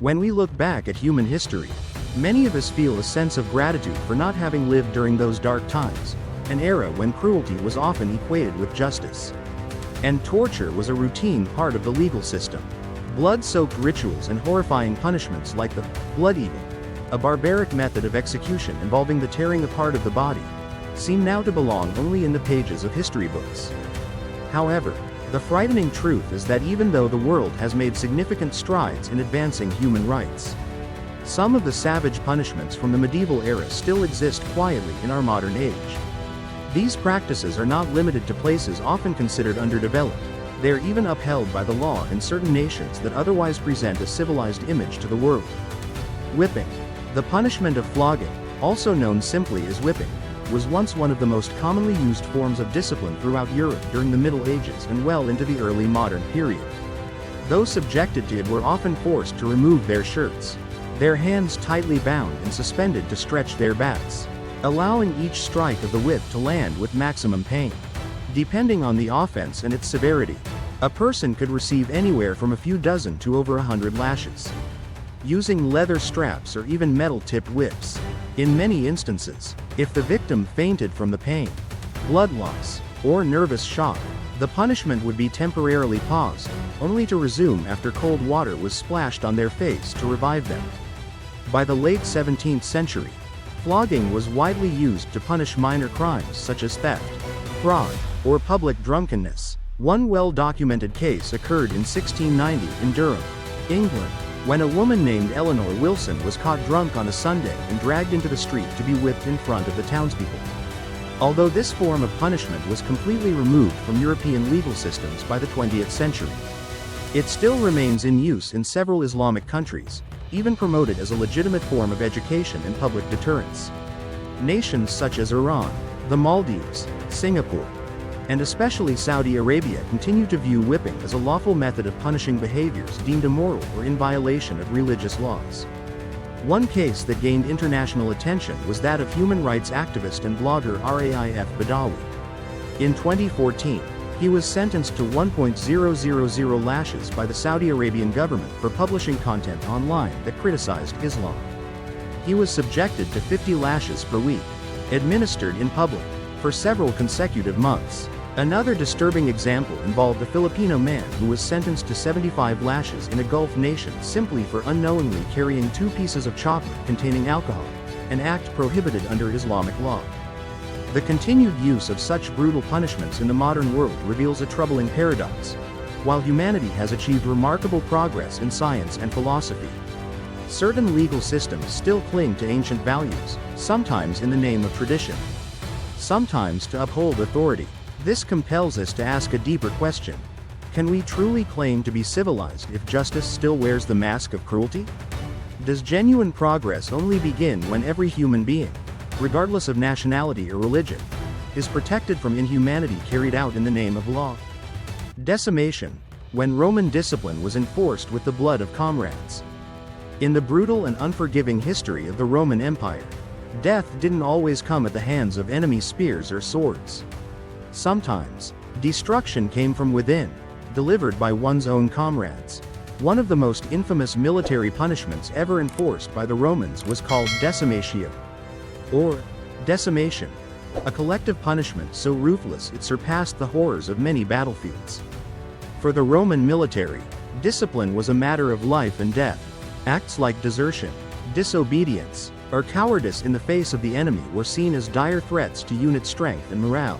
When we look back at human history, many of us feel a sense of gratitude for not having lived during those dark times, an era when cruelty was often equated with justice. And torture was a routine part of the legal system. Blood-soaked rituals and horrifying punishments like the blood eating, a barbaric method of execution involving the tearing apart of the body, seem now to belong only in the pages of history books. However, the frightening truth is that even though the world has made significant strides in advancing human rights, some of the savage punishments from the medieval era still exist quietly in our modern age. These practices are not limited to places often considered underdeveloped. They are even upheld by the law in certain nations that otherwise present a civilized image to the world. Whipping. The punishment of flogging, also known simply as whipping, was once one of the most commonly used forms of discipline throughout Europe during the Middle Ages and well into the early modern period. Those subjected to it were often forced to remove their shirts, their hands tightly bound and suspended to stretch their backs, allowing each strike of the whip to land with maximum pain. Depending on the offense and its severity, a person could receive anywhere from a few dozen to over 100 lashes. Using leather straps or even metal-tipped whips. In many instances, if the victim fainted from the pain, blood loss, or nervous shock, the punishment would be temporarily paused, only to resume after cold water was splashed on their face to revive them. By the late 17th century, flogging was widely used to punish minor crimes such as theft, fraud, or public drunkenness. One well-documented case occurred in 1690 in Durham, England, when a woman named Eleanor Wilson was caught drunk on a Sunday and dragged into the street to be whipped in front of the townspeople. Although this form of punishment was completely removed from European legal systems by the 20th century, it still remains in use in several Islamic countries, even promoted as a legitimate form of education and public deterrence. Nations such as Iran, the Maldives, Singapore, and especially Saudi Arabia continue to view whipping as a lawful method of punishing behaviors deemed immoral or in violation of religious laws. One case that gained international attention was that of human rights activist and blogger Raif Badawi. In 2014, he was sentenced to 1,000 lashes by the Saudi Arabian government for publishing content online that criticized Islam. He was subjected to 50 lashes per week, administered in public, for several consecutive months. Another disturbing example involved a Filipino man who was sentenced to 75 lashes in a Gulf nation simply for unknowingly carrying 2 pieces of chocolate containing alcohol, an act prohibited under Islamic law. The continued use of such brutal punishments in the modern world reveals a troubling paradox. While humanity has achieved remarkable progress in science and philosophy, certain legal systems still cling to ancient values, sometimes in the name of tradition, sometimes to uphold authority. This compels us to ask a deeper question. Can we truly claim to be civilized if justice still wears the mask of cruelty? Does genuine progress only begin when every human being, regardless of nationality or religion, is protected from inhumanity carried out in the name of law? Decimation. When Roman discipline was enforced with the blood of comrades. In the brutal and unforgiving history of the Roman Empire, death didn't always come at the hands of enemy spears or swords. Sometimes, destruction came from within, delivered by one's own comrades. One of the most infamous military punishments ever enforced by the Romans was called decimatio, or decimation, a collective punishment so ruthless it surpassed the horrors of many battlefields. For the Roman military, discipline was a matter of life and death. Acts like desertion, disobedience, or cowardice in the face of the enemy were seen as dire threats to unit strength and morale.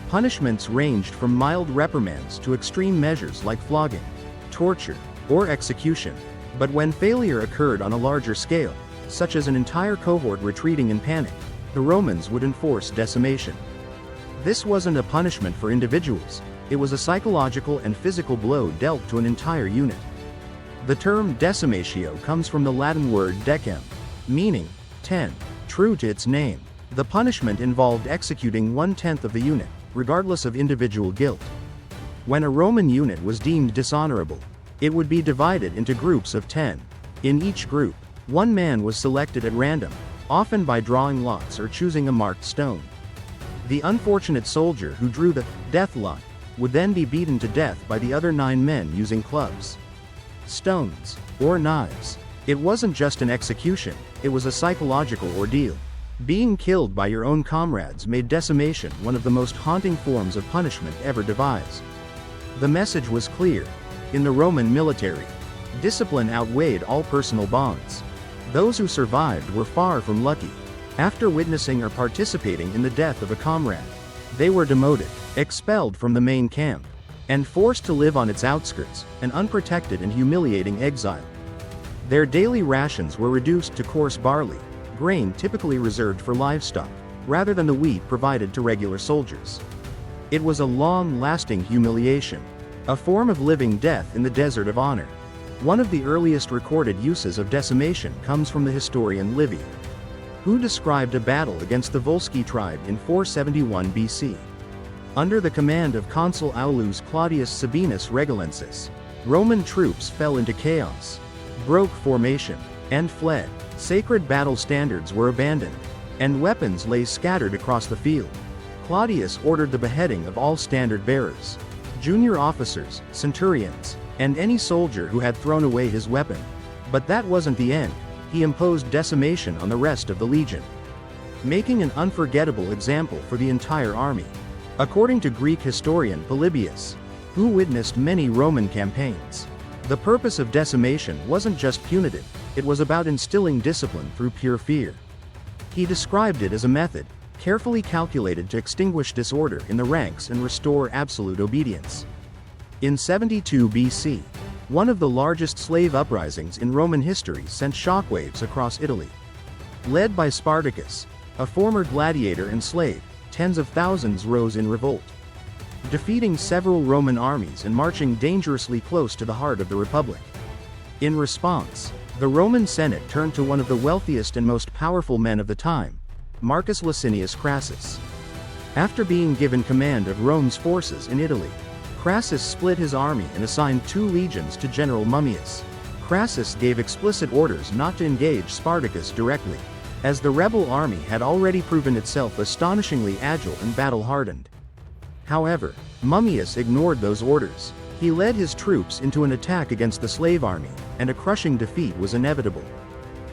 Punishments ranged from mild reprimands to extreme measures like flogging, torture, or execution. But when failure occurred on a larger scale, such as an entire cohort retreating in panic, the Romans would enforce decimation. This wasn't a punishment for individuals, it was a psychological and physical blow dealt to an entire unit. The term decimatio comes from the Latin word decem, meaning 10. True to its name, the punishment involved executing 1/10 of the unit, regardless of individual guilt. When a Roman unit was deemed dishonorable, it would be divided into groups of 10. In each group, one man was selected at random, often by drawing lots or choosing a marked stone. The unfortunate soldier who drew the death lot would then be beaten to death by the other 9 men using clubs, stones, or knives. It wasn't just an execution, it was a psychological ordeal. Being killed by your own comrades made decimation one of the most haunting forms of punishment ever devised. The message was clear. In the Roman military, discipline outweighed all personal bonds. Those who survived were far from lucky. After witnessing or participating in the death of a comrade, they were demoted, expelled from the main camp, and forced to live on its outskirts, an unprotected and humiliating exile. Their daily rations were reduced to coarse barley, grain typically reserved for livestock, rather than the wheat provided to regular soldiers. It was a long-lasting humiliation, a form of living death in the desert of honor. One of the earliest recorded uses of decimation comes from the historian Livy, who described a battle against the Volsci tribe in 471 BC. Under the command of consul Aulus Claudius Sabinus Regalensis, Roman troops fell into chaos, broke formation, and fled. Sacred battle standards were abandoned, and weapons lay scattered across the field. Claudius ordered the beheading of all standard-bearers, junior officers, centurions, and any soldier who had thrown away his weapon. But that wasn't the end. He imposed decimation on the rest of the legion, making an unforgettable example for the entire army. According to Greek historian Polybius, who witnessed many Roman campaigns, the purpose of decimation wasn't just punitive, it was about instilling discipline through pure fear. He described it as a method, carefully calculated to extinguish disorder in the ranks and restore absolute obedience. In 72 BC, one of the largest slave uprisings in Roman history sent shockwaves across Italy. Led by Spartacus, a former gladiator and slave, tens of thousands rose in revolt, defeating several Roman armies and marching dangerously close to the heart of the Republic. In response, the Roman Senate turned to one of the wealthiest and most powerful men of the time, Marcus Licinius Crassus. After being given command of Rome's forces in Italy, Crassus split his army and assigned 2 legions to General Mummius. Crassus gave explicit orders not to engage Spartacus directly, as the rebel army had already proven itself astonishingly agile and battle-hardened. However, Mummius ignored those orders. He led his troops into an attack against the slave army, and a crushing defeat was inevitable.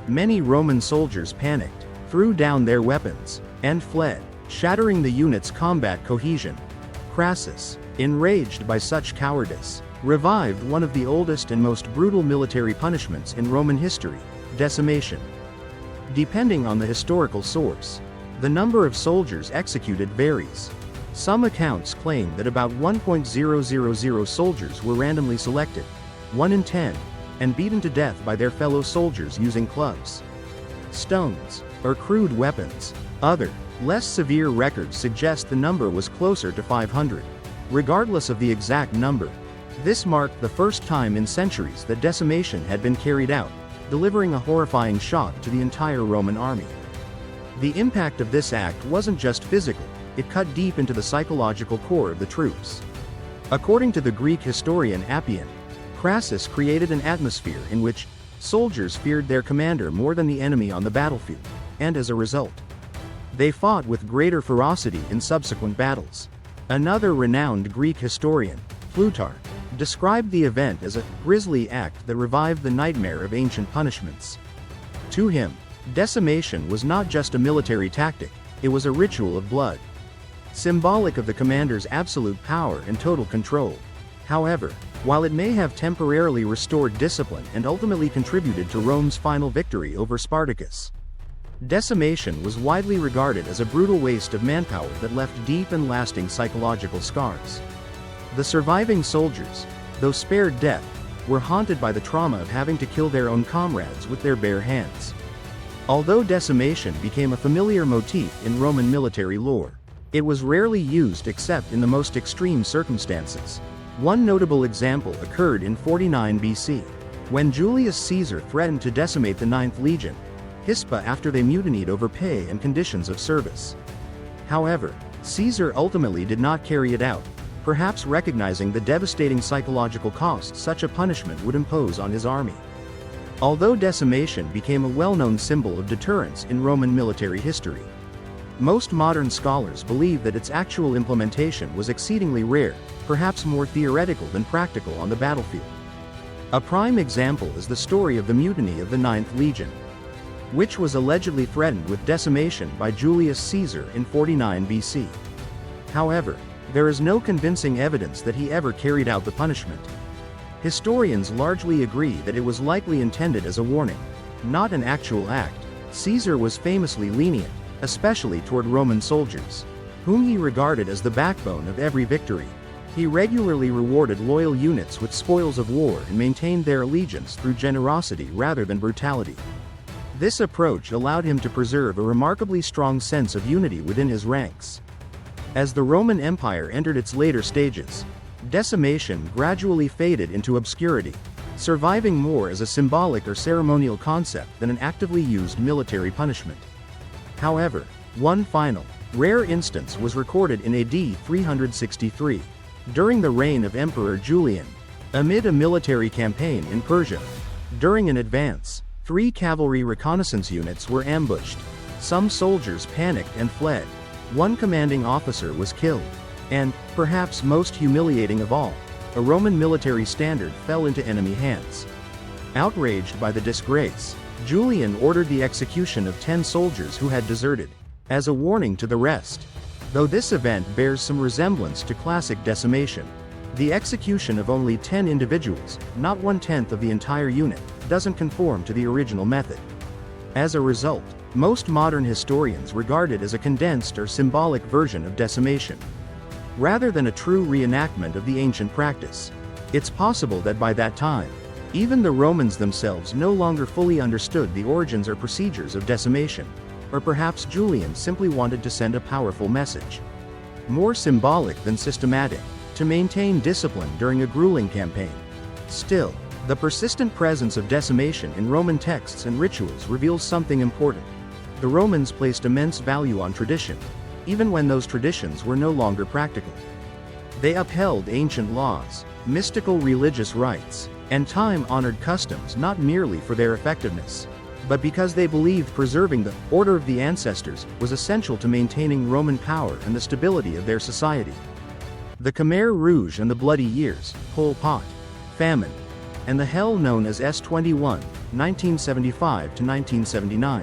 Many Roman soldiers panicked, threw down their weapons, and fled, shattering the unit's combat cohesion. Crassus, enraged by such cowardice, revived one of the oldest and most brutal military punishments in Roman history, decimation. Depending on the historical source, the number of soldiers executed varies. Some accounts claim that about 1,000 soldiers were randomly selected, 1 in 10, and beaten to death by their fellow soldiers using clubs, stones, or crude weapons. Other, less severe records suggest the number was closer to 500. Regardless of the exact number, this marked the first time in centuries that decimation had been carried out, delivering a horrifying shock to the entire Roman army. The impact of this act wasn't just physical, it cut deep into the psychological core of the troops. According to the Greek historian Appian, Crassus created an atmosphere in which soldiers feared their commander more than the enemy on the battlefield, and as a result, they fought with greater ferocity in subsequent battles. Another renowned Greek historian, Plutarch, described the event as a grisly act that revived the nightmare of ancient punishments. To him, decimation was not just a military tactic, it was a ritual of blood, symbolic of the commander's absolute power and total control. However, while it may have temporarily restored discipline and ultimately contributed to Rome's final victory over Spartacus, decimation was widely regarded as a brutal waste of manpower that left deep and lasting psychological scars. The surviving soldiers, though spared death, were haunted by the trauma of having to kill their own comrades with their bare hands. Although decimation became a familiar motif in Roman military lore, it was rarely used except in the most extreme circumstances. One notable example occurred in 49 BC, when Julius Caesar threatened to decimate the 9th Legion, Hispa, after they mutinied over pay and conditions of service. However, Caesar ultimately did not carry it out, perhaps recognizing the devastating psychological cost such a punishment would impose on his army. Although decimation became a well-known symbol of deterrence in Roman military history, most modern scholars believe that its actual implementation was exceedingly rare, perhaps more theoretical than practical on the battlefield. A prime example is the story of the mutiny of the Ninth Legion, which was allegedly threatened with decimation by Julius Caesar in 49 BC. However, there is no convincing evidence that he ever carried out the punishment. Historians largely agree that it was likely intended as a warning, not an actual act. Caesar was famously lenient, especially toward Roman soldiers, whom he regarded as the backbone of every victory. He regularly rewarded loyal units with spoils of war and maintained their allegiance through generosity rather than brutality. This approach allowed him to preserve a remarkably strong sense of unity within his ranks. As the Roman Empire entered its later stages, decimation gradually faded into obscurity, surviving more as a symbolic or ceremonial concept than an actively used military punishment. However, one final, rare instance was recorded in AD 363, during the reign of Emperor Julian, amid a military campaign in Persia. During an advance, 3 cavalry reconnaissance units were ambushed. Some soldiers panicked and fled. One commanding officer was killed. And, perhaps most humiliating of all, a Roman military standard fell into enemy hands. Outraged by the disgrace, Julian ordered the execution of 10 soldiers who had deserted, as a warning to the rest. Though this event bears some resemblance to classic decimation, the execution of only 10 individuals, not 1/10 of the entire unit, doesn't conform to the original method. As a result, most modern historians regard it as a condensed or symbolic version of decimation, rather than a true reenactment of the ancient practice. It's possible that by that time, even the Romans themselves no longer fully understood the origins or procedures of decimation, or perhaps Julian simply wanted to send a powerful message, more symbolic than systematic, to maintain discipline during a grueling campaign. Still, the persistent presence of decimation in Roman texts and rituals reveals something important. The Romans placed immense value on tradition, even when those traditions were no longer practical. They upheld ancient laws, mystical religious rites, and time-honored customs not merely for their effectiveness, but because they believed preserving the order of the ancestors was essential to maintaining Roman power and the stability of their society. The Khmer Rouge and the Bloody Years, Pol Pot, famine, and the hell known as S-21, 1975 to 1979.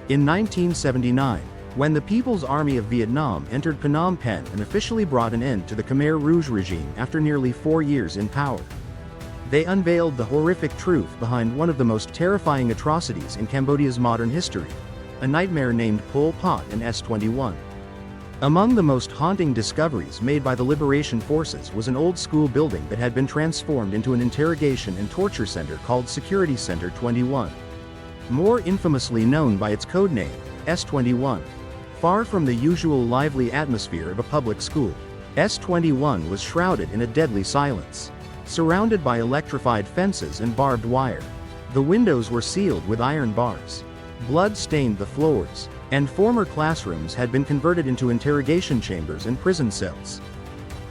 In 1979, when the People's Army of Vietnam entered Phnom Penh and officially brought an end to the Khmer Rouge regime after nearly 4 years in power, they unveiled the horrific truth behind one of the most terrifying atrocities in Cambodia's modern history, a nightmare named Pol Pot and S-21. Among the most haunting discoveries made by the liberation forces was an old school building that had been transformed into an interrogation and torture center called Security Center 21. More infamously known by its codename, S-21. Far from the usual lively atmosphere of a public school, S-21 was shrouded in a deadly silence. Surrounded by electrified fences and barbed wire, the windows were sealed with iron bars. Blood stained the floors, and former classrooms had been converted into interrogation chambers and prison cells.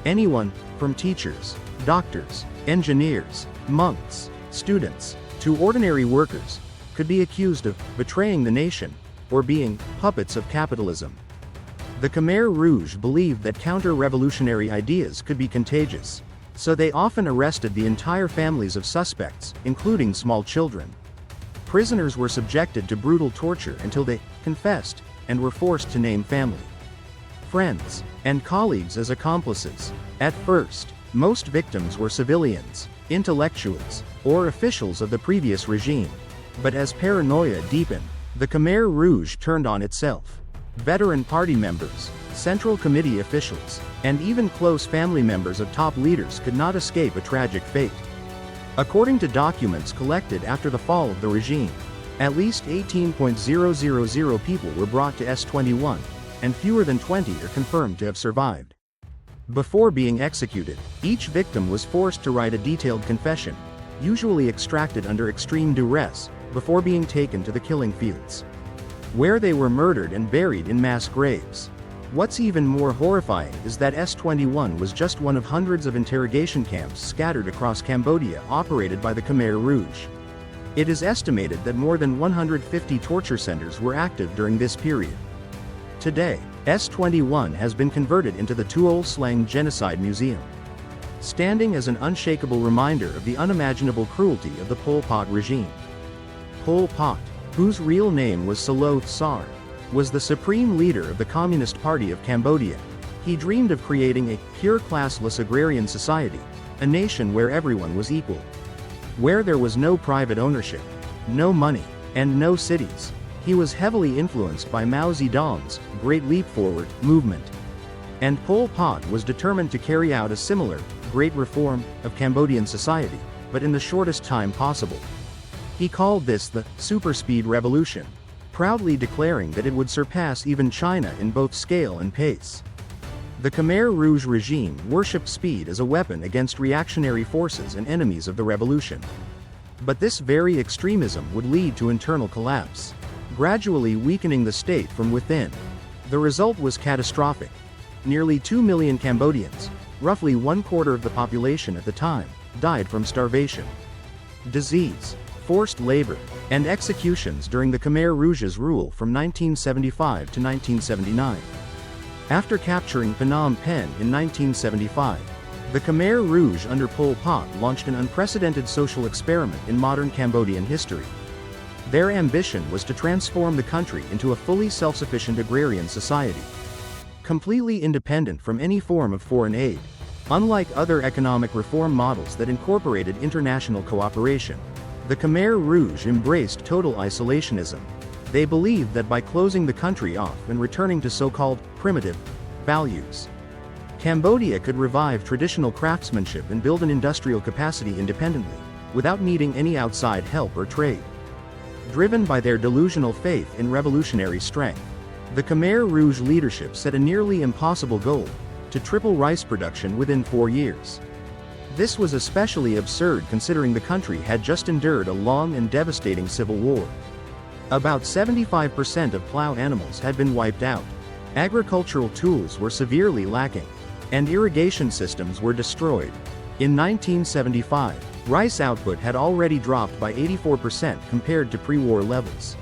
Anyone, from teachers, doctors, engineers, monks, students, to ordinary workers, could be accused of betraying the nation, or being puppets of capitalism. The Khmer Rouge believed that counter-revolutionary ideas could be contagious, so they often arrested the entire families of suspects, including small children. Prisoners were subjected to brutal torture until they confessed and were forced to name family, friends, and colleagues as accomplices. At first, most victims were civilians, intellectuals, or officials of the previous regime. But as paranoia deepened, the Khmer Rouge turned on itself. Veteran party members, Central Committee officials, and even close family members of top leaders could not escape a tragic fate. According to documents collected after the fall of the regime, at least 18,000 people were brought to S-21, and fewer than 20 are confirmed to have survived. Before being executed, each victim was forced to write a detailed confession, usually extracted under extreme duress, before being taken to the killing fields, where they were murdered and buried in mass graves. What's even more horrifying is that S-21 was just one of hundreds of interrogation camps scattered across Cambodia operated by the Khmer Rouge. It is estimated that more than 150 torture centers were active during this period. Today, S-21 has been converted into the Tuol Sleng Genocide Museum. standing as an unshakable reminder of the unimaginable cruelty of the Pol Pot regime. Pol Pot, whose real name was Saloth Sar, was the supreme leader of the Communist Party of Cambodia. He dreamed of creating a pure classless agrarian society, a nation where everyone was equal, where there was no private ownership, no money, and no cities. He was heavily influenced by Mao Zedong's Great Leap Forward movement. And Pol Pot was determined to carry out a similar, great reform, of Cambodian society, but in the shortest time possible. He called this the super-speed revolution, proudly declaring that it would surpass even China in both scale and pace. The Khmer Rouge regime worshipped speed as a weapon against reactionary forces and enemies of the revolution. But this very extremism would lead to internal collapse, gradually weakening the state from within. The result was catastrophic. Nearly 2 million Cambodians, roughly 1/4 of the population at the time, died from starvation, disease, forced labor, and executions during the Khmer Rouge's rule from 1975 to 1979. After capturing Phnom Penh in 1975, the Khmer Rouge under Pol Pot launched an unprecedented social experiment in modern Cambodian history. Their ambition was to transform the country into a fully self-sufficient agrarian society, completely independent from any form of foreign aid. Unlike other economic reform models that incorporated international cooperation, the Khmer Rouge embraced total isolationism. They believed that by closing the country off and returning to so-called primitive values, Cambodia could revive traditional craftsmanship and build an industrial capacity independently, without needing any outside help or trade. Driven by their delusional faith in revolutionary strength, the Khmer Rouge leadership set a nearly impossible goal: to triple rice production within 4 years. This was especially absurd considering the country had just endured a long and devastating civil war. About 75% of plow animals had been wiped out, agricultural tools were severely lacking, and irrigation systems were destroyed. In 1975, rice output had already dropped by 84% compared to pre-war levels.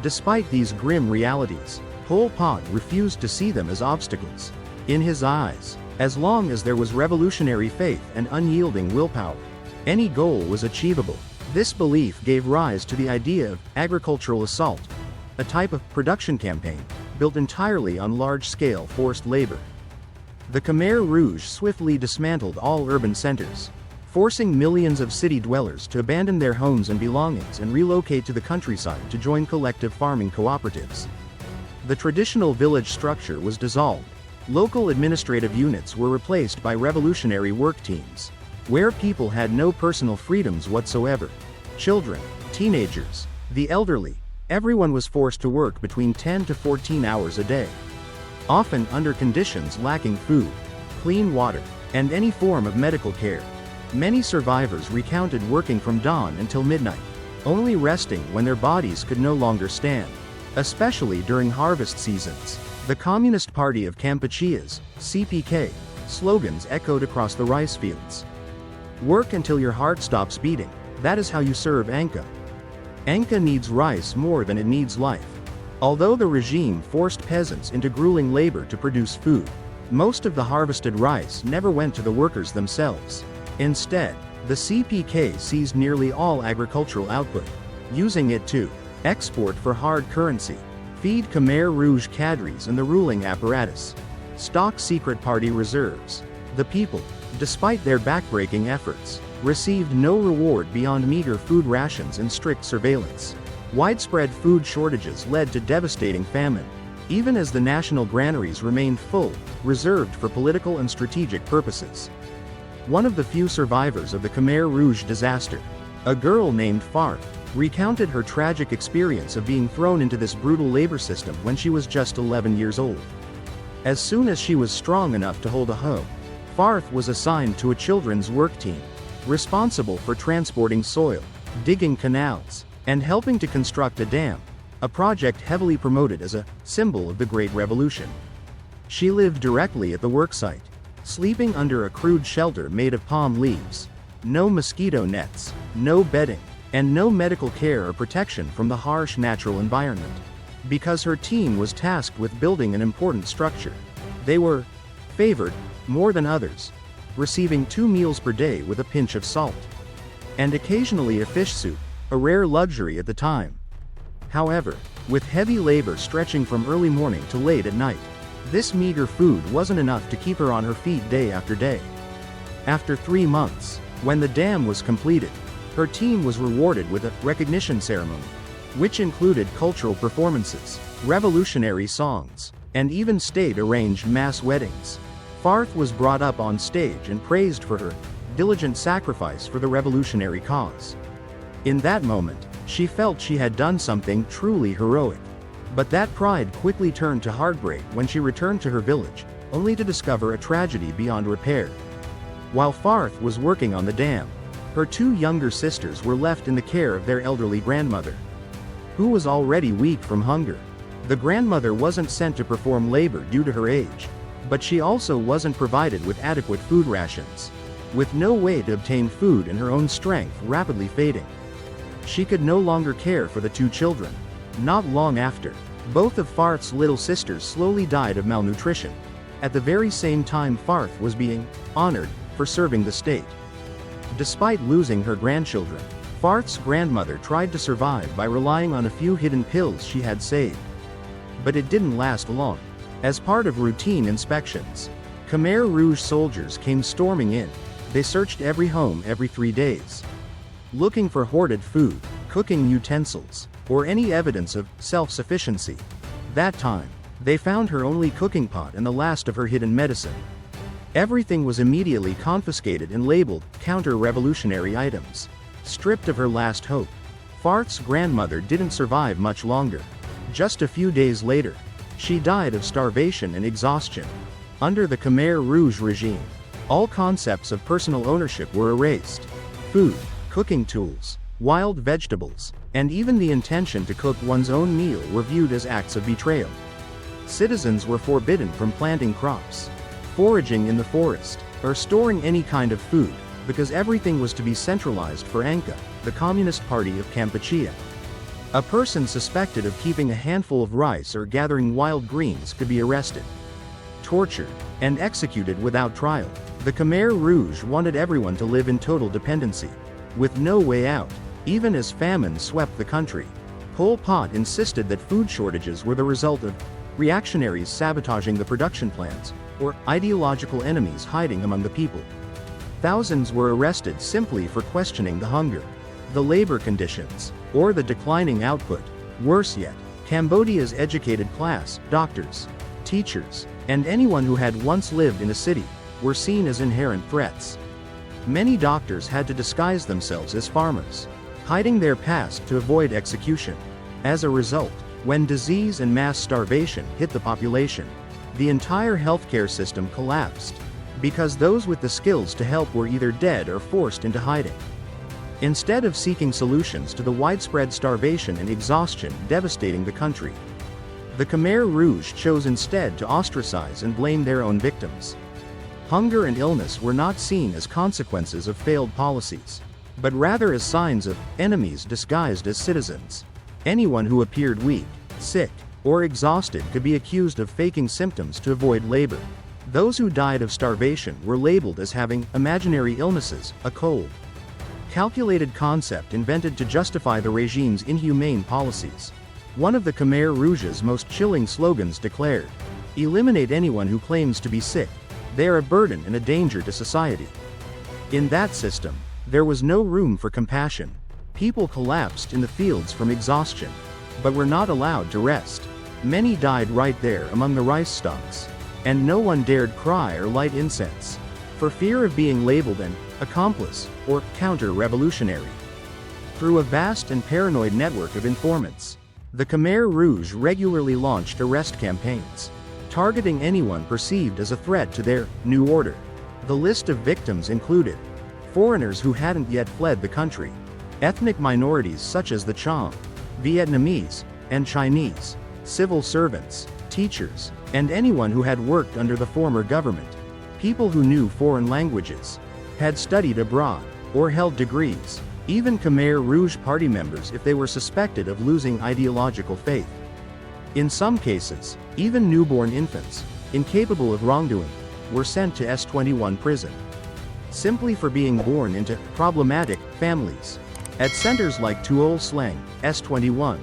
Despite these grim realities, Pol Pot refused to see them as obstacles. In his eyes, as long as there was revolutionary faith and unyielding willpower, any goal was achievable. This belief gave rise to the idea of agricultural assault, a type of production campaign built entirely on large-scale forced labor. The Khmer Rouge swiftly dismantled all urban centers, forcing millions of city dwellers to abandon their homes and belongings and relocate to the countryside to join collective farming cooperatives. The traditional village structure was dissolved. Local administrative units were replaced by revolutionary work teams, where people had no personal freedoms whatsoever. Children, teenagers, the elderly, everyone was forced to work between 10 to 14 hours a day, often under conditions lacking food, clean water, and any form of medical care. Many survivors recounted working from dawn until midnight, only resting when their bodies could no longer stand, especially during harvest seasons. The Communist Party of Kampuchea's, CPK, slogans echoed across the rice fields. Work until your heart stops beating, that is how you serve Angka. Angka needs rice more than it needs life. Although the regime forced peasants into grueling labor to produce food, most of the harvested rice never went to the workers themselves. Instead, the CPK seized nearly all agricultural output, using it to export for hard currency, feed Khmer Rouge cadres and the ruling apparatus, stock secret party reserves. The people, despite their backbreaking efforts, received no reward beyond meager food rations and strict surveillance. Widespread food shortages led to devastating famine, even as the national granaries remained full, reserved for political and strategic purposes. One of the few survivors of the Khmer Rouge disaster, a girl named Farth, recounted her tragic experience of being thrown into this brutal labor system when she was just 11 years old. As soon as she was strong enough to hold a hoe, Farth was assigned to a children's work team, responsible for transporting soil, digging canals, and helping to construct a dam, a project heavily promoted as a symbol of the Great Revolution. She lived directly at the worksite, sleeping under a crude shelter made of palm leaves. No mosquito nets, no bedding, and no medical care or protection from the harsh natural environment. Because her team was tasked with building an important structure, they were favored more than others. receiving 2 meals per day with a pinch of salt. And occasionally a fish soup, a rare luxury at the time. However, with heavy labor stretching from early morning to late at night, this meager food wasn't enough to keep her on her feet day after day. After 3 months, when the dam was completed, her team was rewarded with a recognition ceremony, which included cultural performances, revolutionary songs, and even state-arranged mass weddings. Farth was brought up on stage and praised for her diligent sacrifice for the revolutionary cause. In that moment, she felt she had done something truly heroic. But that pride quickly turned to heartbreak when she returned to her village, only to discover a tragedy beyond repair. While Farth was working on the dam, her 2 younger sisters were left in the care of their elderly grandmother, who was already weak from hunger. The grandmother wasn't sent to perform labor due to her age, but she also wasn't provided with adequate food rations. With no way to obtain food and her own strength rapidly fading, she could no longer care for the 2 children. Not long after, both of Farth's little sisters slowly died of malnutrition, at the very same time Farth was being honored for serving the state. Despite losing her grandchildren, Farth's grandmother tried to survive by relying on a few hidden pills she had saved. But it didn't last long. As part of routine inspections, Khmer Rouge soldiers came storming in. They searched every home every 3 days, looking for hoarded food, cooking utensils, or any evidence of self-sufficiency. That time, they found her only cooking pot and the last of her hidden medicine. Everything was immediately confiscated and labeled counter-revolutionary items. Stripped of her last hope, Farth's grandmother didn't survive much longer. Just a few days later, she died of starvation and exhaustion. Under the Khmer Rouge regime, all concepts of personal ownership were erased. Food, cooking tools, wild vegetables, and even the intention to cook one's own meal were viewed as acts of betrayal. Citizens were forbidden from planting crops, foraging in the forest, or storing any kind of food, because everything was to be centralized for Angka, the Communist Party of Kampuchea. A person suspected of keeping a handful of rice or gathering wild greens could be arrested, tortured, and executed without trial. The Khmer Rouge wanted everyone to live in total dependency, with no way out, even as famine swept the country. Pol Pot insisted that food shortages were the result of reactionaries sabotaging the production plants, or ideological enemies hiding among the people. Thousands were arrested simply for questioning the hunger, the labor conditions, or the declining output. Worse yet, Cambodia's educated class, doctors, teachers, and anyone who had once lived in a city, were seen as inherent threats. Many doctors had to disguise themselves as farmers, hiding their past to avoid execution. As a result, when disease and mass starvation hit the population, the entire healthcare system collapsed, because those with the skills to help were either dead or forced into hiding. Instead of seeking solutions to the widespread starvation and exhaustion devastating the country, the Khmer Rouge chose instead to ostracize and blame their own victims. Hunger and illness were not seen as consequences of failed policies, but rather as signs of enemies disguised as citizens. Anyone who appeared weak, sick, or exhausted could be accused of faking symptoms to avoid labor. Those who died of starvation were labeled as having imaginary illnesses, a cold. Calculated concept invented to justify the regime's inhumane policies. One of the Khmer Rouge's most chilling slogans declared, "Eliminate anyone who claims to be sick. They are a burden and a danger to society." In that system, there was no room for compassion. People collapsed in the fields from exhaustion, but were not allowed to rest. Many died right there among the rice stalks, and no one dared cry or light incense, for fear of being labeled an accomplice or counter-revolutionary. Through a vast and paranoid network of informants, the Khmer Rouge regularly launched arrest campaigns, targeting anyone perceived as a threat to their new order. The list of victims included foreigners who hadn't yet fled the country, ethnic minorities such as the Cham, Vietnamese, and Chinese, civil servants, teachers, and anyone who had worked under the former government, people who knew foreign languages, had studied abroad, or held degrees, even Khmer Rouge party members if they were suspected of losing ideological faith. In some cases, even newborn infants, incapable of wrongdoing, were sent to S-21 prison. simply for being born into problematic families. At centers like Tuol Sleng, S21,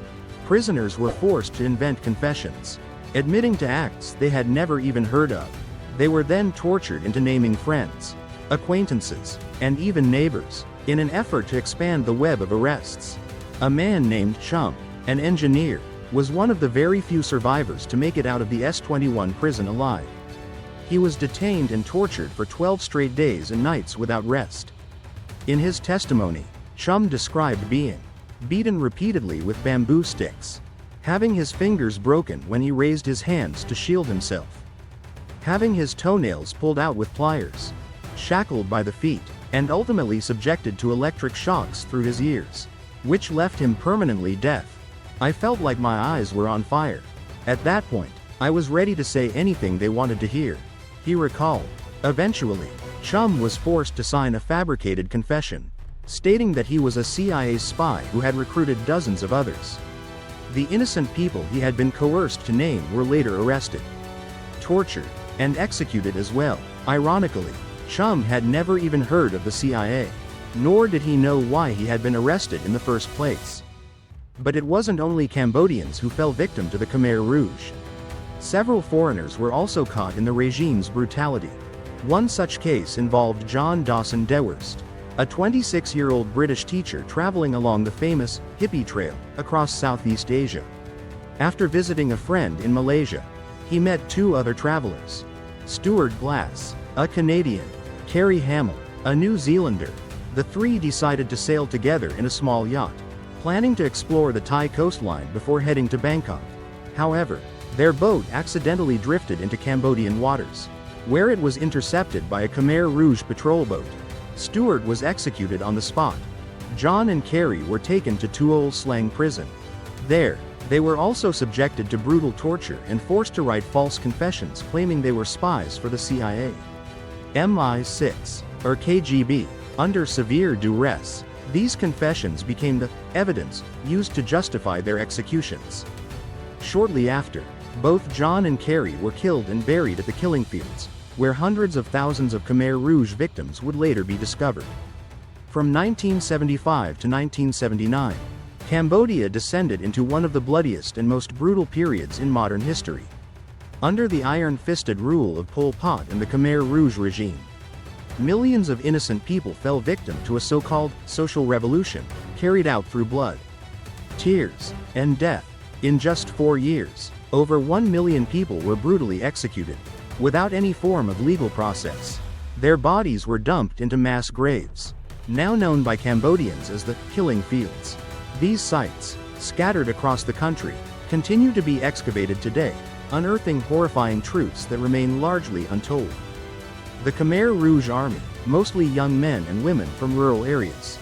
prisoners were forced to invent confessions, admitting to acts they had never even heard of. They were then tortured into naming friends, acquaintances, and even neighbors, in an effort to expand the web of arrests. A man named Chum, an engineer, was one of the very few survivors to make it out of the S21 prison alive. He was detained and tortured for 12 straight days and nights without rest. In his testimony, Chum described being beaten repeatedly with bamboo sticks, having his fingers broken when he raised his hands to shield himself, having his toenails pulled out with pliers, shackled by the feet, and ultimately subjected to electric shocks through his ears, which left him permanently deaf. I felt like my eyes were on fire. At that point, I was ready to say anything they wanted to hear, he recalled. Eventually, Chum was forced to sign a fabricated confession, stating that he was a CIA spy who had recruited dozens of others. The innocent people he had been coerced to name were later arrested, tortured, and executed as well. Ironically, Chum had never even heard of the CIA, nor did he know why he had been arrested in the first place. But it wasn't only Cambodians who fell victim to the Khmer Rouge. Several foreigners were also caught in the regime's brutality. One such case involved John Dawson Dewhurst, a 26-year-old British teacher traveling along the famous Hippie Trail across Southeast Asia. After visiting a friend in Malaysia, he met two other travelers: Stuart Glass, a Canadian, Kerry Hamill, a New Zealander. The three decided to sail together in a small yacht, planning to explore the Thai coastline before heading to Bangkok. However, their boat accidentally drifted into Cambodian waters, where it was intercepted by a Khmer Rouge patrol boat. Stuart was executed on the spot. John and Kerry were taken to Tuol Sleng prison. There, they were also subjected to brutal torture and forced to write false confessions claiming they were spies for the CIA. MI6, or KGB, under severe duress. These confessions became the evidence used to justify their executions. Shortly after, both John and Kerry were killed and buried at the killing fields, where hundreds of thousands of Khmer Rouge victims would later be discovered. From 1975 to 1979, Cambodia descended into one of the bloodiest and most brutal periods in modern history. Under the iron-fisted rule of Pol Pot and the Khmer Rouge regime, millions of innocent people fell victim to a so-called social revolution, carried out through blood, tears, and death. In just 4 years, over 1 million people were brutally executed, without any form of legal process. Their bodies were dumped into mass graves, now known by Cambodians as the killing fields. These sites, scattered across the country, continue to be excavated today, unearthing horrifying truths that remain largely untold. The Khmer Rouge Army, mostly young men and women from rural areas,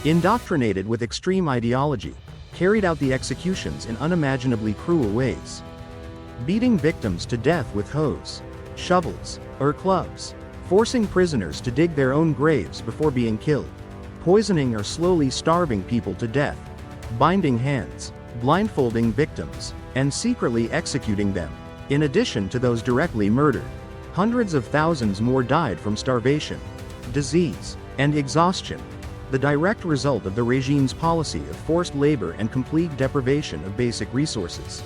indoctrinated with extreme ideology, carried out the executions in unimaginably cruel ways, beating victims to death with hoes, shovels, or clubs, forcing prisoners to dig their own graves before being killed, poisoning or slowly starving people to death, binding hands, blindfolding victims, and secretly executing them. In addition to those directly murdered, hundreds of thousands more died from starvation, disease, and exhaustion, the direct result of the regime's policy of forced labor and complete deprivation of basic resources.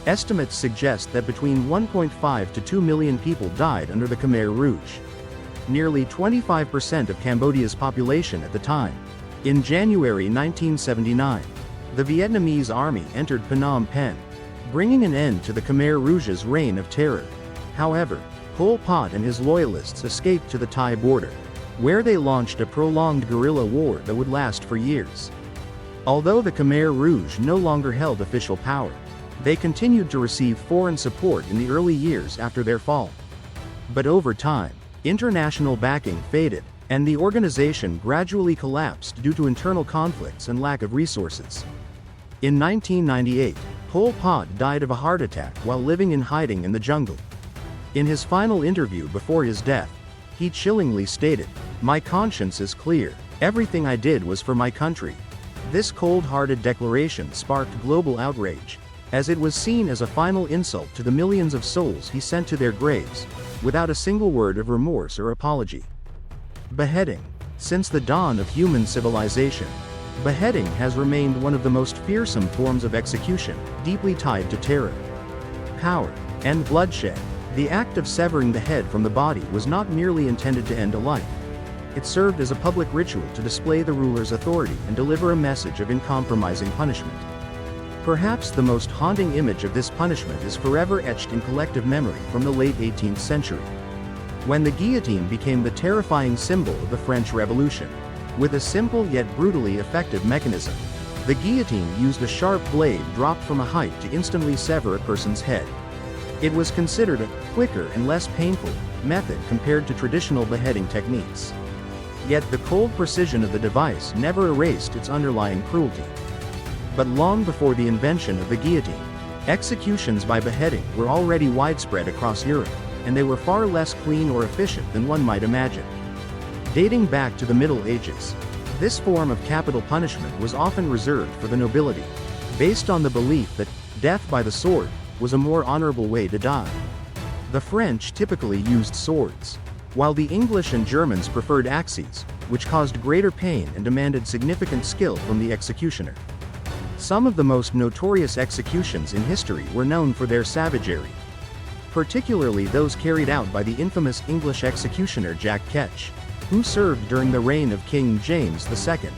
Estimates suggest that between 1.5 to 2 million people died under the Khmer Rouge, nearly 25% of Cambodia's population at the time. In January 1979, the Vietnamese army entered Phnom Penh, bringing an end to the Khmer Rouge's reign of terror. However, Pol Pot and his loyalists escaped to the Thai border, where they launched a prolonged guerrilla war that would last for years. Although the Khmer Rouge no longer held official power, they continued to receive foreign support in the early years after their fall. But over time, international backing faded, and the organization gradually collapsed due to internal conflicts and lack of resources. In 1998, Pol Pot died of a heart attack while living in hiding in the jungle. In his final interview before his death, he chillingly stated, "My conscience is clear. Everything I did was for my country." This cold-hearted declaration sparked global outrage, as it was seen as a final insult to the millions of souls he sent to their graves, without a single word of remorse or apology. Beheading. Since the dawn of human civilization, beheading has remained one of the most fearsome forms of execution, deeply tied to terror, power, and bloodshed. The act of severing the head from the body was not merely intended to end a life. It served as a public ritual to display the ruler's authority and deliver a message of uncompromising punishment. Perhaps the most haunting image of this punishment is forever etched in collective memory from the late 18th century, when the guillotine became the terrifying symbol of the French Revolution. With a simple yet brutally effective mechanism, the guillotine used a sharp blade dropped from a height to instantly sever a person's head. It was considered a quicker and less painful method compared to traditional beheading techniques. Yet the cold precision of the device never erased its underlying cruelty. But long before the invention of the guillotine, executions by beheading were already widespread across Europe, and they were far less clean or efficient than one might imagine. Dating back to the Middle Ages, this form of capital punishment was often reserved for the nobility, based on the belief that death by the sword was a more honorable way to die. The French typically used swords, while the English and Germans preferred axes, which caused greater pain and demanded significant skill from the executioner. Some of the most notorious executions in history were known for their savagery, particularly those carried out by the infamous English executioner Jack Ketch, who served during the reign of King James II.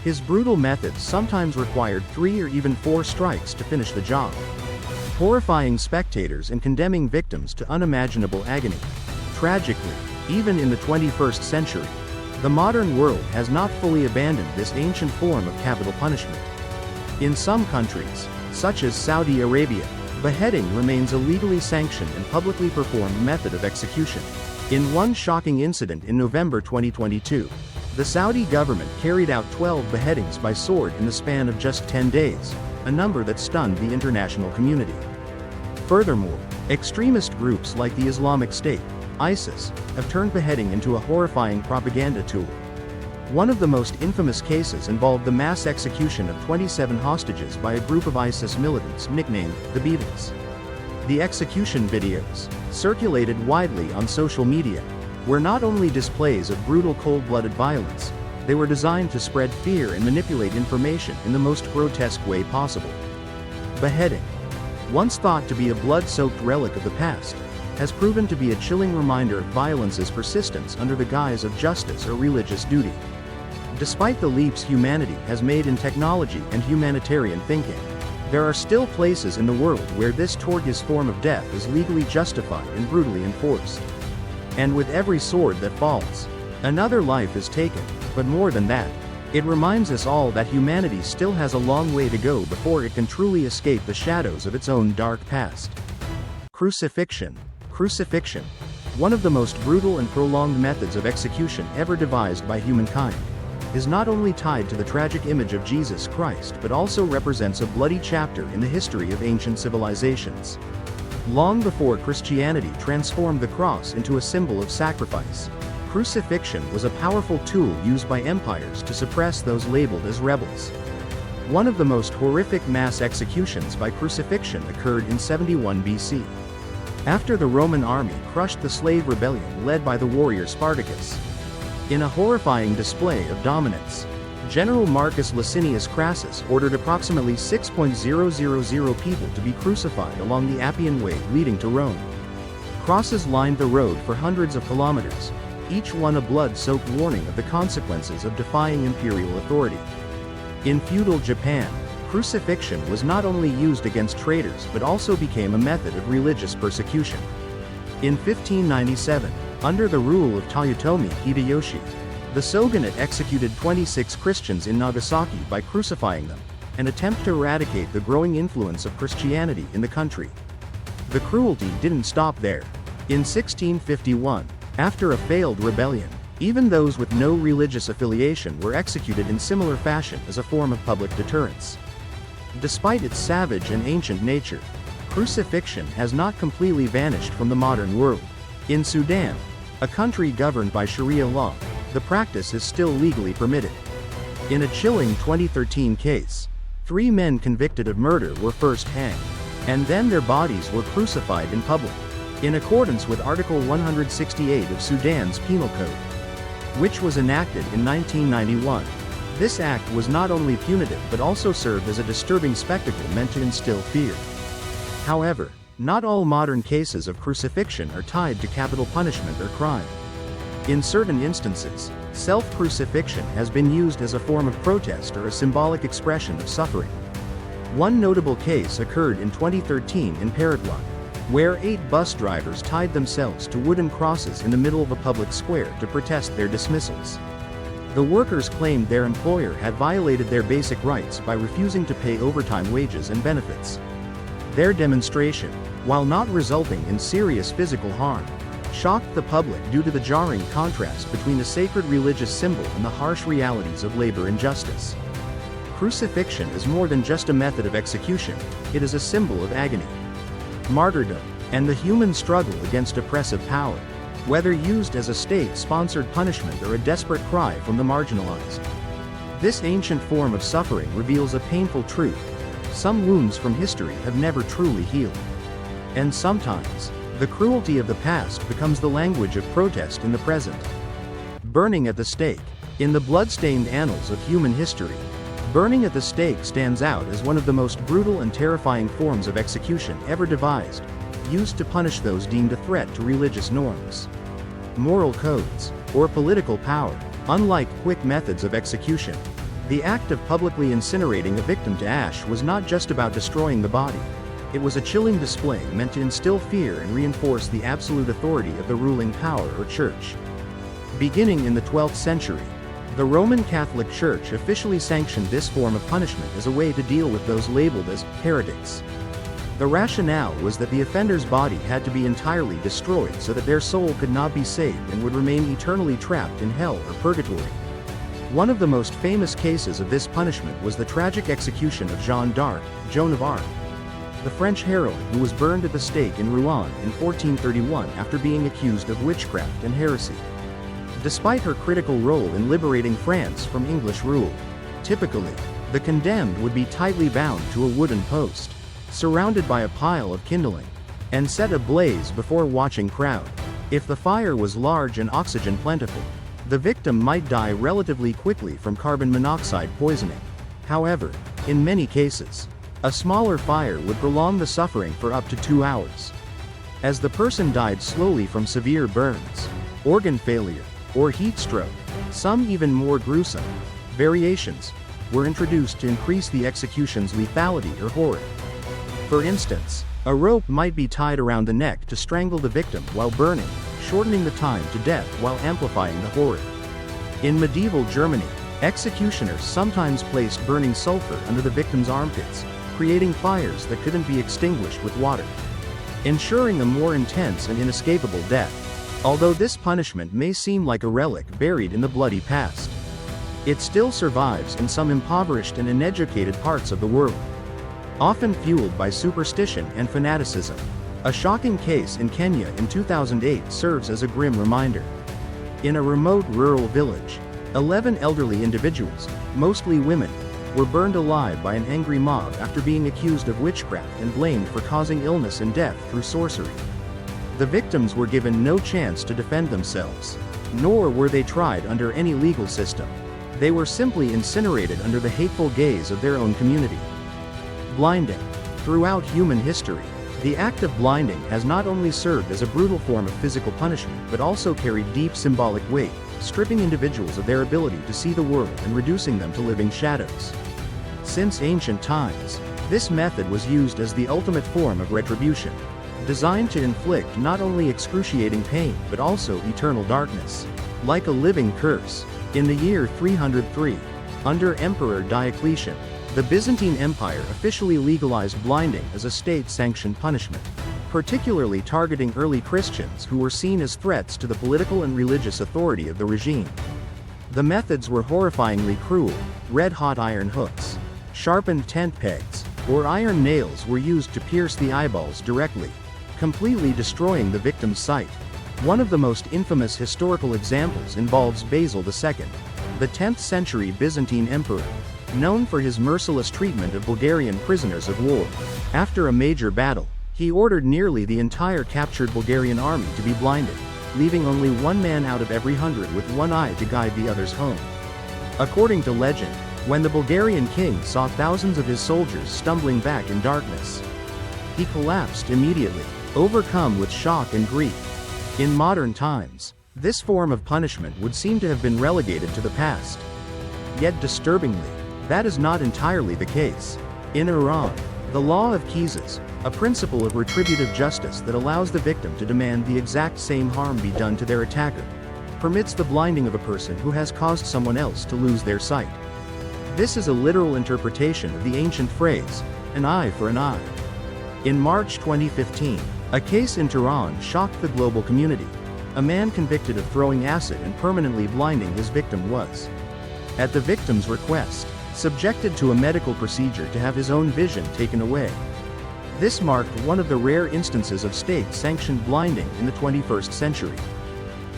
His brutal methods sometimes required 3 or even 4 strikes to finish the job, horrifying spectators and condemning victims to unimaginable agony. Tragically, even in the 21st century, the modern world has not fully abandoned this ancient form of capital punishment. In some countries, such as Saudi Arabia, beheading remains a legally sanctioned and publicly performed method of execution. In one shocking incident in November 2022, the Saudi government carried out 12 beheadings by sword in the span of just 10 days, a number that stunned the international community. Furthermore, extremist groups like the Islamic State, ISIS, have turned beheading into a horrifying propaganda tool. One of the most infamous cases involved the mass execution of 27 hostages by a group of ISIS militants nicknamed the Beheadings. The execution videos, circulated widely on social media, were not only displays of brutal cold-blooded violence, they were designed to spread fear and manipulate information in the most grotesque way possible. Beheading, once thought to be a blood-soaked relic of the past, has proven to be a chilling reminder of violence's persistence under the guise of justice or religious duty. Despite the leaps humanity has made in technology and humanitarian thinking, there are still places in the world where this torturous form of death is legally justified and brutally enforced. And with every sword that falls, another life is taken. But more than that, it reminds us all that humanity still has a long way to go before it can truly escape the shadows of its own dark past. Crucifixion. Crucifixion, one of the most brutal and prolonged methods of execution ever devised by humankind, is not only tied to the tragic image of Jesus Christ but also represents a bloody chapter in the history of ancient civilizations. Long before Christianity transformed the cross into a symbol of sacrifice, crucifixion was a powerful tool used by empires to suppress those labeled as rebels. One of the most horrific mass executions by crucifixion occurred in 71 BC. After the Roman army crushed the slave rebellion led by the warrior Spartacus. In a horrifying display of dominance, General Marcus Licinius Crassus ordered approximately 6,000 people to be crucified along the Appian Way leading to Rome. Crosses lined the road for hundreds of kilometers, each one a blood-soaked warning of the consequences of defying imperial authority. In feudal Japan, crucifixion was not only used against traitors but also became a method of religious persecution. In 1597, under the rule of Toyotomi Hideyoshi, the shogunate executed 26 Christians in Nagasaki by crucifying them, an attempt to eradicate the growing influence of Christianity in the country. The cruelty didn't stop there. In 1651, after a failed rebellion, even those with no religious affiliation were executed in similar fashion as a form of public deterrence. Despite its savage and ancient nature, crucifixion has not completely vanished from the modern world. In Sudan, a country governed by Sharia law, the practice is still legally permitted. In a chilling 2013 case, 3 men convicted of murder were first hanged, and then their bodies were crucified in public, in accordance with Article 168 of Sudan's Penal Code. which was enacted in 1991. This act was not only punitive but also served as a disturbing spectacle meant to instill fear. However, not all modern cases of crucifixion are tied to capital punishment or crime. In certain instances, self-crucifixion has been used as a form of protest or a symbolic expression of suffering. One notable case occurred in 2013 in Paraguay, where 8 bus drivers tied themselves to wooden crosses in the middle of a public square to protest their dismissals. The workers claimed their employer had violated their basic rights by refusing to pay overtime wages and benefits. Their demonstration, while not resulting in serious physical harm, shocked the public due to the jarring contrast between a sacred religious symbol and the harsh realities of labor injustice. Crucifixion is more than just a method of execution, it is a symbol of agony, martyrdom, and the human struggle against oppressive power, whether used as a state-sponsored punishment or a desperate cry from the marginalized. This ancient form of suffering reveals a painful truth: some wounds from history have never truly healed. And sometimes, the cruelty of the past becomes the language of protest in the present. Burning at the stake. In the blood-stained annals of human history, burning at the stake stands out as one of the most brutal and terrifying forms of execution ever devised, used to punish those deemed a threat to religious norms, moral codes, or political power. Unlike quick methods of execution, the act of publicly incinerating a victim to ash was not just about destroying the body. It was a chilling display meant to instill fear and reinforce the absolute authority of the ruling power or church. Beginning in the 12th century, the Roman Catholic Church officially sanctioned this form of punishment as a way to deal with those labeled as heretics. The rationale was that the offender's body had to be entirely destroyed so that their soul could not be saved and would remain eternally trapped in hell or purgatory. One of the most famous cases of this punishment was the tragic execution of Jeanne d'Arc, Joan of Arc, the French heroine who was burned at the stake in Rouen in 1431 after being accused of witchcraft and heresy. Despite her critical role in liberating France from English rule, typically, the condemned would be tightly bound to a wooden post, surrounded by a pile of kindling, and set ablaze before a watching crowd. If the fire was large and oxygen plentiful, the victim might die relatively quickly from carbon monoxide poisoning. However, in many cases, a smaller fire would prolong the suffering for up to 2 hours. As the person died slowly from severe burns, organ failure, or heat stroke, some even more gruesome variations were introduced to increase the execution's lethality or horror. For instance, a rope might be tied around the neck to strangle the victim while burning, shortening the time to death while amplifying the horror. In medieval Germany, executioners sometimes placed burning sulfur under the victim's armpits, creating fires that couldn't be extinguished with water, ensuring a more intense and inescapable death. Although this punishment may seem like a relic buried in the bloody past, it still survives in some impoverished and uneducated parts of the world, often fueled by superstition and fanaticism. A shocking case in Kenya in 2008 serves as a grim reminder. In a remote rural village, 11 elderly individuals, mostly women, were burned alive by an angry mob after being accused of witchcraft and blamed for causing illness and death through sorcery. The victims were given no chance to defend themselves, nor were they tried under any legal system. They were simply incinerated under the hateful gaze of their own community. Blinding. Throughout human history, the act of blinding has not only served as a brutal form of physical punishment but also carried deep symbolic weight, stripping individuals of their ability to see the world and reducing them to living shadows. Since ancient times, this method was used as the ultimate form of retribution, designed to inflict not only excruciating pain but also eternal darkness. Like a living curse, in the year 303, under Emperor Diocletian, the Byzantine Empire officially legalized blinding as a state-sanctioned punishment, particularly targeting early Christians who were seen as threats to the political and religious authority of the regime. The methods were horrifyingly cruel. Red-hot iron hooks, sharpened tent pegs, or iron nails were used to pierce the eyeballs directly, completely destroying the victim's sight. One of the most infamous historical examples involves Basil II, the 10th century Byzantine emperor, known for his merciless treatment of Bulgarian prisoners of war. After a major battle, he ordered nearly the entire captured Bulgarian army to be blinded, leaving only one man out of every 100 with one eye to guide the others home. According to legend, when the Bulgarian king saw thousands of his soldiers stumbling back in darkness, he collapsed immediately, overcome with shock and grief. In modern times, this form of punishment would seem to have been relegated to the past. Yet disturbingly, that is not entirely the case. In Iran, the law of qisas, a principle of retributive justice that allows the victim to demand the exact same harm be done to their attacker, permits the blinding of a person who has caused someone else to lose their sight. This is a literal interpretation of the ancient phrase, an eye for an eye. In March 2015, a case in Tehran shocked the global community. A man convicted of throwing acid and permanently blinding his victim was, at the victim's request, subjected to a medical procedure to have his own vision taken away. This marked one of the rare instances of state-sanctioned blinding in the 21st century.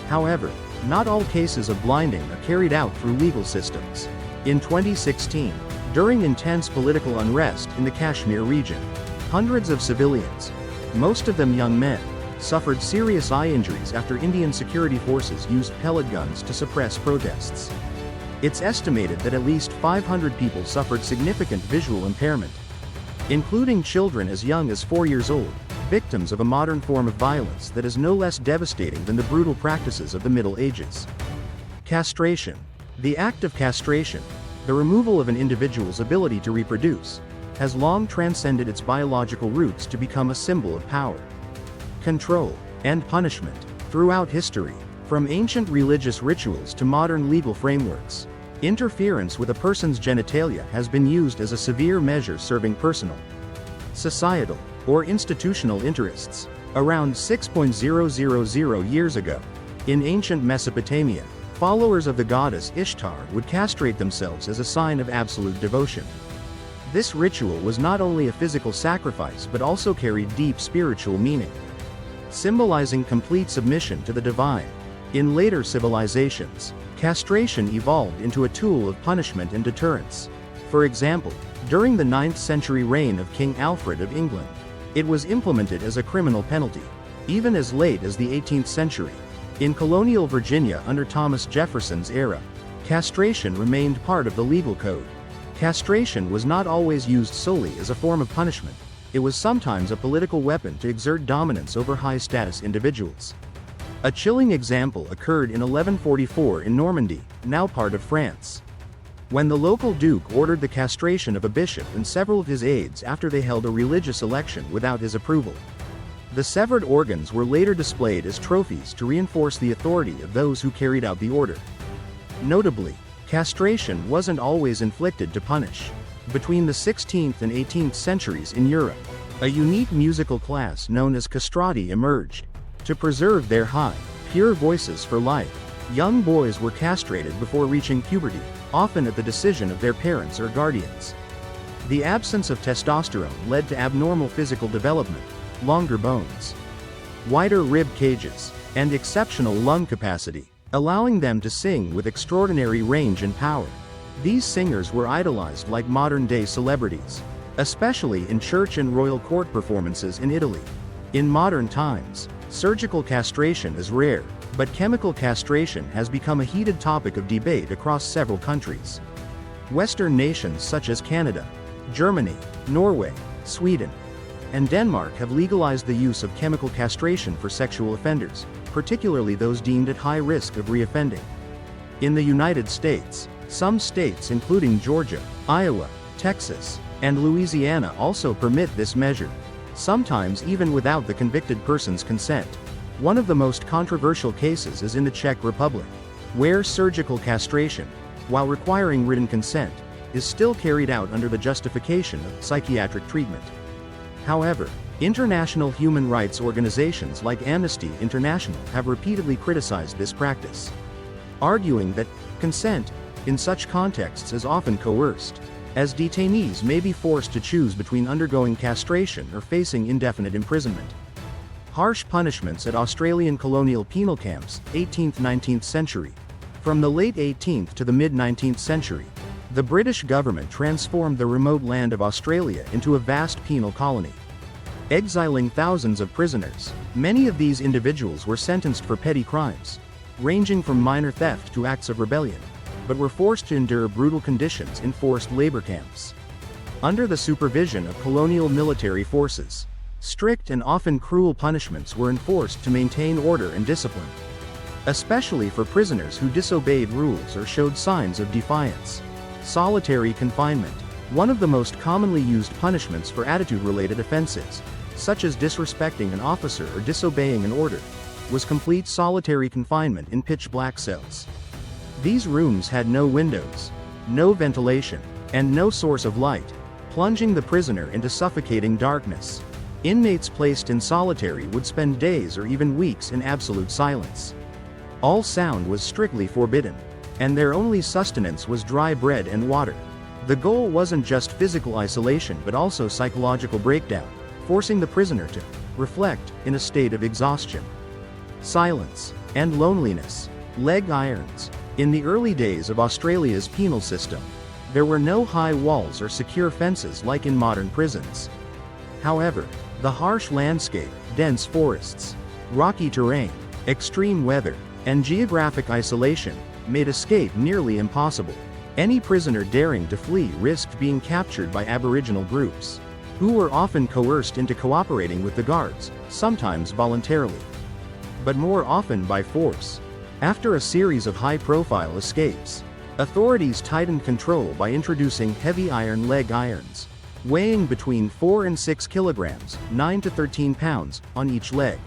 However, not all cases of blinding are carried out through legal systems. In 2016, during intense political unrest in the Kashmir region, hundreds of civilians, most of them young men, suffered serious eye injuries after Indian security forces used pellet guns to suppress protests. It's estimated that at least 500 people suffered significant visual impairment, including children as young as 4 years old, victims of a modern form of violence that is no less devastating than the brutal practices of the Middle Ages. Castration. The act of castration, the removal of an individual's ability to reproduce, has long transcended its biological roots to become a symbol of power, control, and punishment. Throughout history, from ancient religious rituals to modern legal frameworks, interference with a person's genitalia has been used as a severe measure serving personal, societal, or institutional interests. Around 6,000 years ago, in ancient Mesopotamia, followers of the goddess Ishtar would castrate themselves as a sign of absolute devotion. This ritual was not only a physical sacrifice but also carried deep spiritual meaning, symbolizing complete submission to the divine. In later civilizations, castration evolved into a tool of punishment and deterrence. For example, during the 9th century reign of King Alfred of England, it was implemented as a criminal penalty. Even as late as the 18th century, in colonial Virginia under Thomas Jefferson's era, castration remained part of the legal code. Castration was not always used solely as a form of punishment. It was sometimes a political weapon to exert dominance over high-status individuals. A chilling example occurred in 1144 in Normandy, now part of France, when the local duke ordered the castration of a bishop and several of his aides after they held a religious election without his approval. The severed organs were later displayed as trophies to reinforce the authority of those who carried out the order. Notably, castration wasn't always inflicted to punish. Between the 16th and 18th centuries in Europe, a unique musical class known as castrati emerged. To preserve their high, pure voices for life, young boys were castrated before reaching puberty, often at the decision of their parents or guardians. The absence of testosterone led to abnormal physical development, longer bones, wider rib cages, and exceptional lung capacity, allowing them to sing with extraordinary range and power. These singers were idolized like modern-day celebrities, especially in church and royal court performances in Italy. In modern times, surgical castration is rare, but chemical castration has become a heated topic of debate across several countries. Western nations such as Canada, Germany, Norway, Sweden, and Denmark have legalized the use of chemical castration for sexual offenders, particularly those deemed at high risk of reoffending. In the United States, some states including Georgia, Iowa, Texas, and Louisiana also permit this measure, sometimes even without the convicted person's consent. One of the most controversial cases is in the Czech Republic, where surgical castration, while requiring written consent, is still carried out under the justification of psychiatric treatment. However, international human rights organizations like Amnesty International have repeatedly criticized this practice, arguing that consent, in such contexts, is often coerced, as detainees may be forced to choose between undergoing castration or facing indefinite imprisonment. Harsh punishments at Australian colonial penal camps, 18th–19th century. From the late 18th to the mid-19th century, the British government transformed the remote land of Australia into a vast penal colony. exiling thousands of prisoners. Many of these individuals were sentenced for petty crimes, ranging from minor theft to acts of rebellion, but were forced to endure brutal conditions in forced labor camps. Under the supervision of colonial military forces, strict and often cruel punishments were enforced to maintain order and discipline, especially for prisoners who disobeyed rules or showed signs of defiance. Solitary confinement, one of the most commonly used punishments for attitude-related offenses, such as disrespecting an officer or disobeying an order, was complete solitary confinement in pitch-black cells. These rooms had no windows, no ventilation, and no source of light, plunging the prisoner into suffocating darkness. Inmates placed in solitary would spend days or even weeks in absolute silence. All sound was strictly forbidden, and their only sustenance was dry bread and water. The goal wasn't just physical isolation but also psychological breakdown, forcing the prisoner to reflect in a state of exhaustion, silence, and loneliness. Leg irons. In the early days of Australia's penal system, there were no high walls or secure fences like in modern prisons. However, the harsh landscape, dense forests, rocky terrain, extreme weather, and geographic isolation made escape nearly impossible. Any prisoner daring to flee risked being captured by Aboriginal groups, who were often coerced into cooperating with the guards, sometimes voluntarily, but more often by force. After a series of high-profile escapes, authorities tightened control by introducing heavy iron leg irons, weighing between 4 and 6 kilograms, 9 to 13 pounds, on each leg.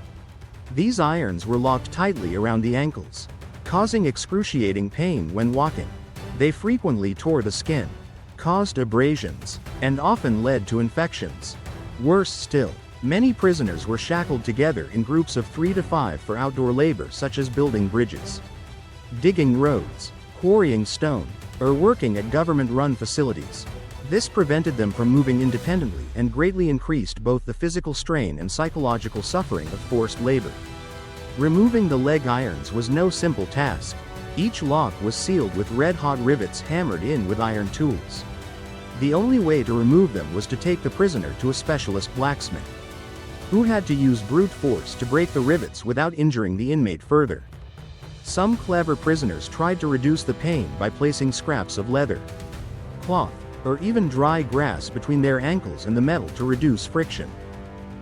These irons were locked tightly around the ankles, causing excruciating pain when walking. They frequently tore the skin, caused abrasions, and often led to infections. Worse still, many prisoners were shackled together in groups of 3 to 5 for outdoor labor such as building bridges, digging roads, quarrying stone, or working at government-run facilities. This prevented them from moving independently and greatly increased both the physical strain and psychological suffering of forced labor. Removing the leg irons was no simple task. Each lock was sealed with red-hot rivets hammered in with iron tools. The only way to remove them was to take the prisoner to a specialist blacksmith, who had to use brute force to break the rivets without injuring the inmate further. Some clever prisoners tried to reduce the pain by placing scraps of leather, cloth, or even dry grass between their ankles and the metal to reduce friction.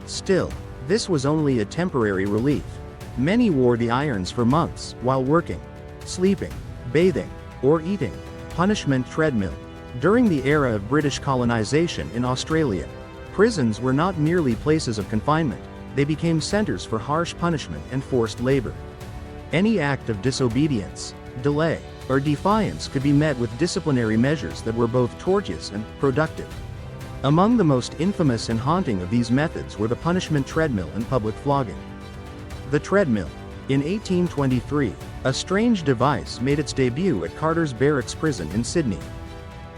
Still, this was only a temporary relief. Many wore the irons for months while working, sleeping, bathing, or eating. Punishment treadmill. During the era of British colonization in Australia, prisons were not merely places of confinement, they became centers for harsh punishment and forced labor. Any act of disobedience, delay, or defiance could be met with disciplinary measures that were both tortuous and productive. Among the most infamous and haunting of these methods were the punishment treadmill and public flogging. The treadmill. In 1823, a strange device made its debut at Carter's Barracks Prison in Sydney.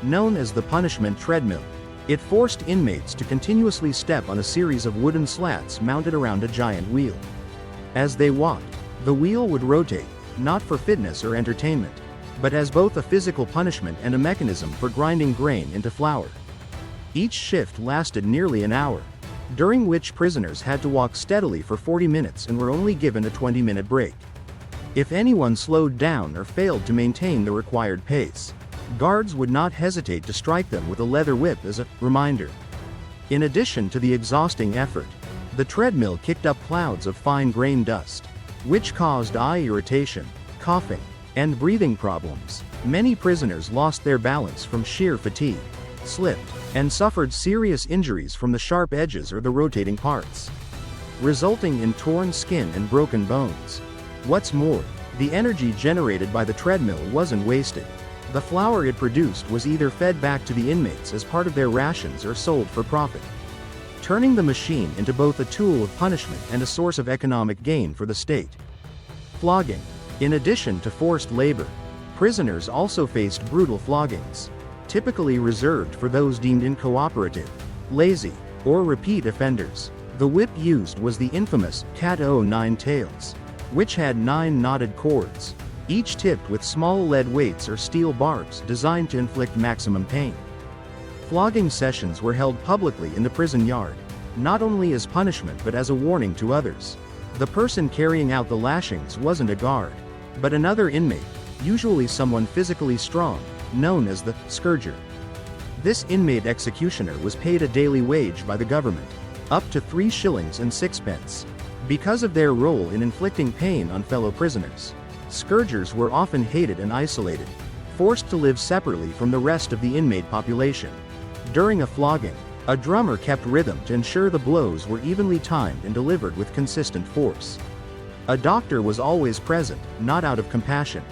Known as the punishment treadmill, it forced inmates to continuously step on a series of wooden slats mounted around a giant wheel. As they walked, the wheel would rotate, not for fitness or entertainment, but as both a physical punishment and a mechanism for grinding grain into flour. Each shift lasted nearly an hour, during which prisoners had to walk steadily for 40 minutes and were only given a 20-minute break. If anyone slowed down or failed to maintain the required pace, guards would not hesitate to strike them with a leather whip as a reminder. In addition to the exhausting effort, the treadmill kicked up clouds of fine-grained dust, which caused eye irritation, coughing, and breathing problems. Many prisoners lost their balance from sheer fatigue, slipped, and suffered serious injuries from the sharp edges or the rotating parts, resulting in torn skin and broken bones. What's more, the energy generated by the treadmill wasn't wasted. The flour it produced was either fed back to the inmates as part of their rations or sold for profit, turning the machine into both a tool of punishment and a source of economic gain for the state. Flogging. In addition to forced labor, prisoners also faced brutal floggings, typically reserved for those deemed uncooperative, lazy, or repeat offenders. The whip used was the infamous cat o' nine tails, which had 9 knotted cords, each tipped with small lead weights or steel barbs designed to inflict maximum pain. Flogging sessions were held publicly in the prison yard, not only as punishment but as a warning to others. The person carrying out the lashings wasn't a guard, but another inmate, usually someone physically strong, known as the scourger. This inmate executioner was paid a daily wage by the government, up to 3 shillings and 6 pence. Because of their role in inflicting pain on fellow prisoners, scourgers were often hated and isolated, forced to live separately from the rest of the inmate population. During a flogging, a drummer kept rhythm to ensure the blows were evenly timed and delivered with consistent force. A doctor was always present, not out of compassion,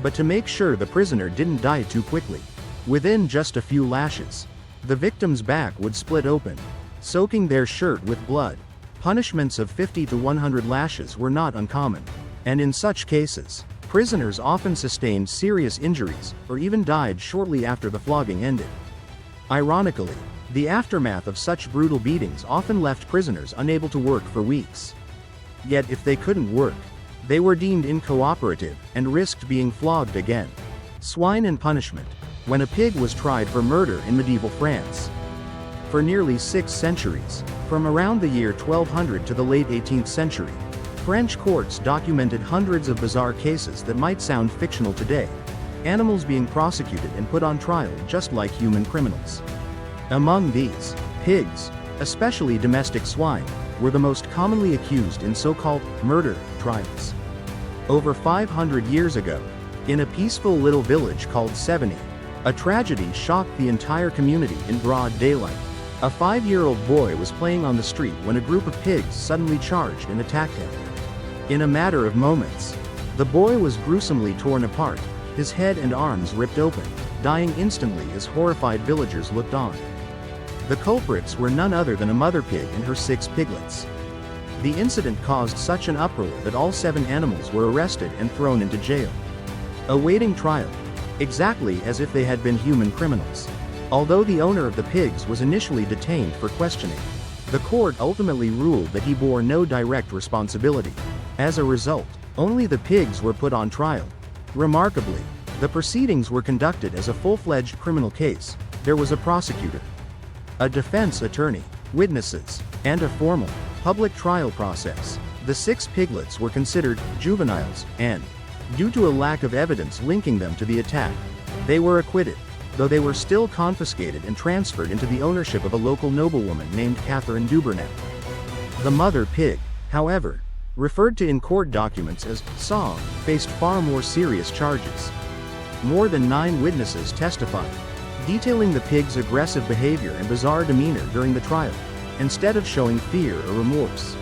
but to make sure the prisoner didn't die too quickly. Within just a few lashes, the victim's back would split open, soaking their shirt with blood. Punishments of 50 to 100 lashes were not uncommon, and in such cases, prisoners often sustained serious injuries or even died shortly after the flogging ended. Ironically, the aftermath of such brutal beatings often left prisoners unable to work for weeks. Yet if they couldn't work, they were deemed incooperative and risked being flogged again. Swine and punishment. When a pig was tried for murder in medieval France. For nearly 6 centuries, from around the year 1200 to the late 18th century, French courts documented hundreds of bizarre cases that might sound fictional today, animals being prosecuted and put on trial just like human criminals. Among these, pigs, especially domestic swine, were the most commonly accused in so-called murder trials. Over 500 years ago, in a peaceful little village called Sevigny, a tragedy shocked the entire community in broad daylight. A 5-year-old boy was playing on the street when a group of pigs suddenly charged and attacked him. In a matter of moments, the boy was gruesomely torn apart, his head and arms ripped open, dying instantly as horrified villagers looked on. The culprits were none other than a mother pig and her 6 piglets. The incident caused such an uproar that all 7 animals were arrested and thrown into jail, awaiting trial, exactly as if they had been human criminals. Although the owner of the pigs was initially detained for questioning, the court ultimately ruled that he bore no direct responsibility. As a result, only the pigs were put on trial. Remarkably, the proceedings were conducted as a full-fledged criminal case. There was a prosecutor, a defense attorney, witnesses, and a formal, public trial process. The 6 piglets were considered juveniles, and, due to a lack of evidence linking them to the attack, they were acquitted, though they were still confiscated and transferred into the ownership of a local noblewoman named Catherine Dubernat. The mother pig, however, referred to in court documents as Song, faced far more serious charges. More than 9 witnesses testified, detailing the pig's aggressive behavior and bizarre demeanor during the trial, instead of showing fear or remorse.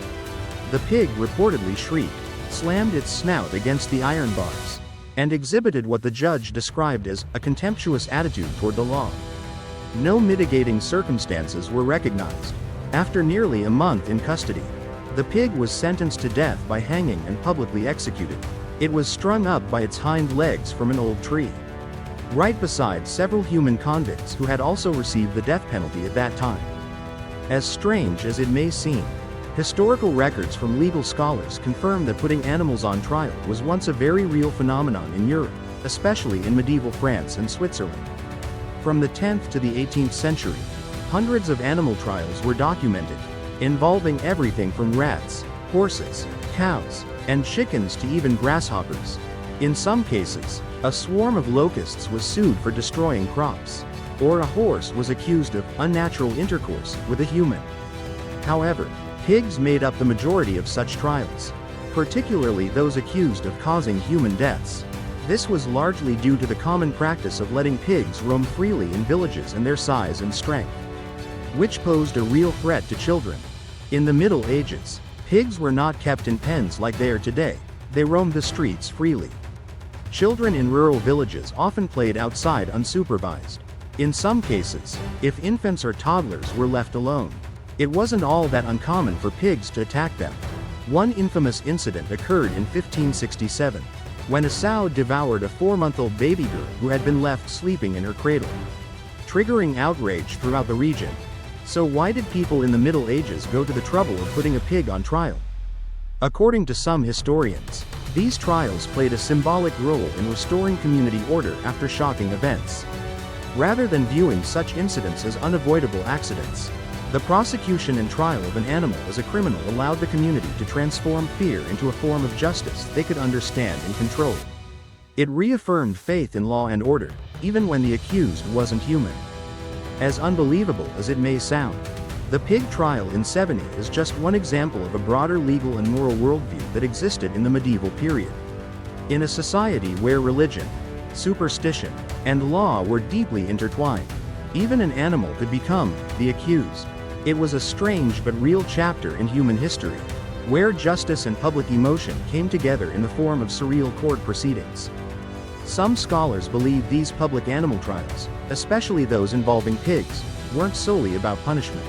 The pig reportedly shrieked, slammed its snout against the iron bars, and exhibited what the judge described as a contemptuous attitude toward the law. No mitigating circumstances were recognized. After nearly a month in custody, the pig was sentenced to death by hanging and publicly executed. It was strung up by its hind legs from an old tree, right beside several human convicts who had also received the death penalty at that time. As strange as it may seem, historical records from legal scholars confirm that putting animals on trial was once a very real phenomenon in Europe, especially in medieval France and Switzerland. From the 10th to the 18th century, hundreds of animal trials were documented, involving everything from rats, horses, cows, and chickens to even grasshoppers. In some cases, a swarm of locusts was sued for destroying crops, or a horse was accused of unnatural intercourse with a human. However, pigs made up the majority of such trials, particularly those accused of causing human deaths. This was largely due to the common practice of letting pigs roam freely in villages and their size and strength, which posed a real threat to children. In the Middle Ages, pigs were not kept in pens like they are today. They roamed the streets freely. Children in rural villages often played outside unsupervised. In some cases, if infants or toddlers were left alone, it wasn't all that uncommon for pigs to attack them. One infamous incident occurred in 1567, when a sow devoured a 4-month-old baby girl who had been left sleeping in her cradle, triggering outrage throughout the region. So why did people in the Middle Ages go to the trouble of putting a pig on trial? According to some historians, these trials played a symbolic role in restoring community order after shocking events. Rather than viewing such incidents as unavoidable accidents, The prosecution and trial of an animal as a criminal allowed the community to transform fear into a form of justice they could understand and control. It reaffirmed faith in law and order, even when the accused wasn't human. As unbelievable as it may sound, the pig trial in 70 is just one example of a broader legal and moral worldview that existed in the medieval period. In a society where religion, superstition, and law were deeply intertwined, even an animal could become the accused. It was a strange but real chapter in human history, where justice and public emotion came together in the form of surreal court proceedings. Some scholars believe these public animal trials, especially those involving pigs, weren't solely about punishment.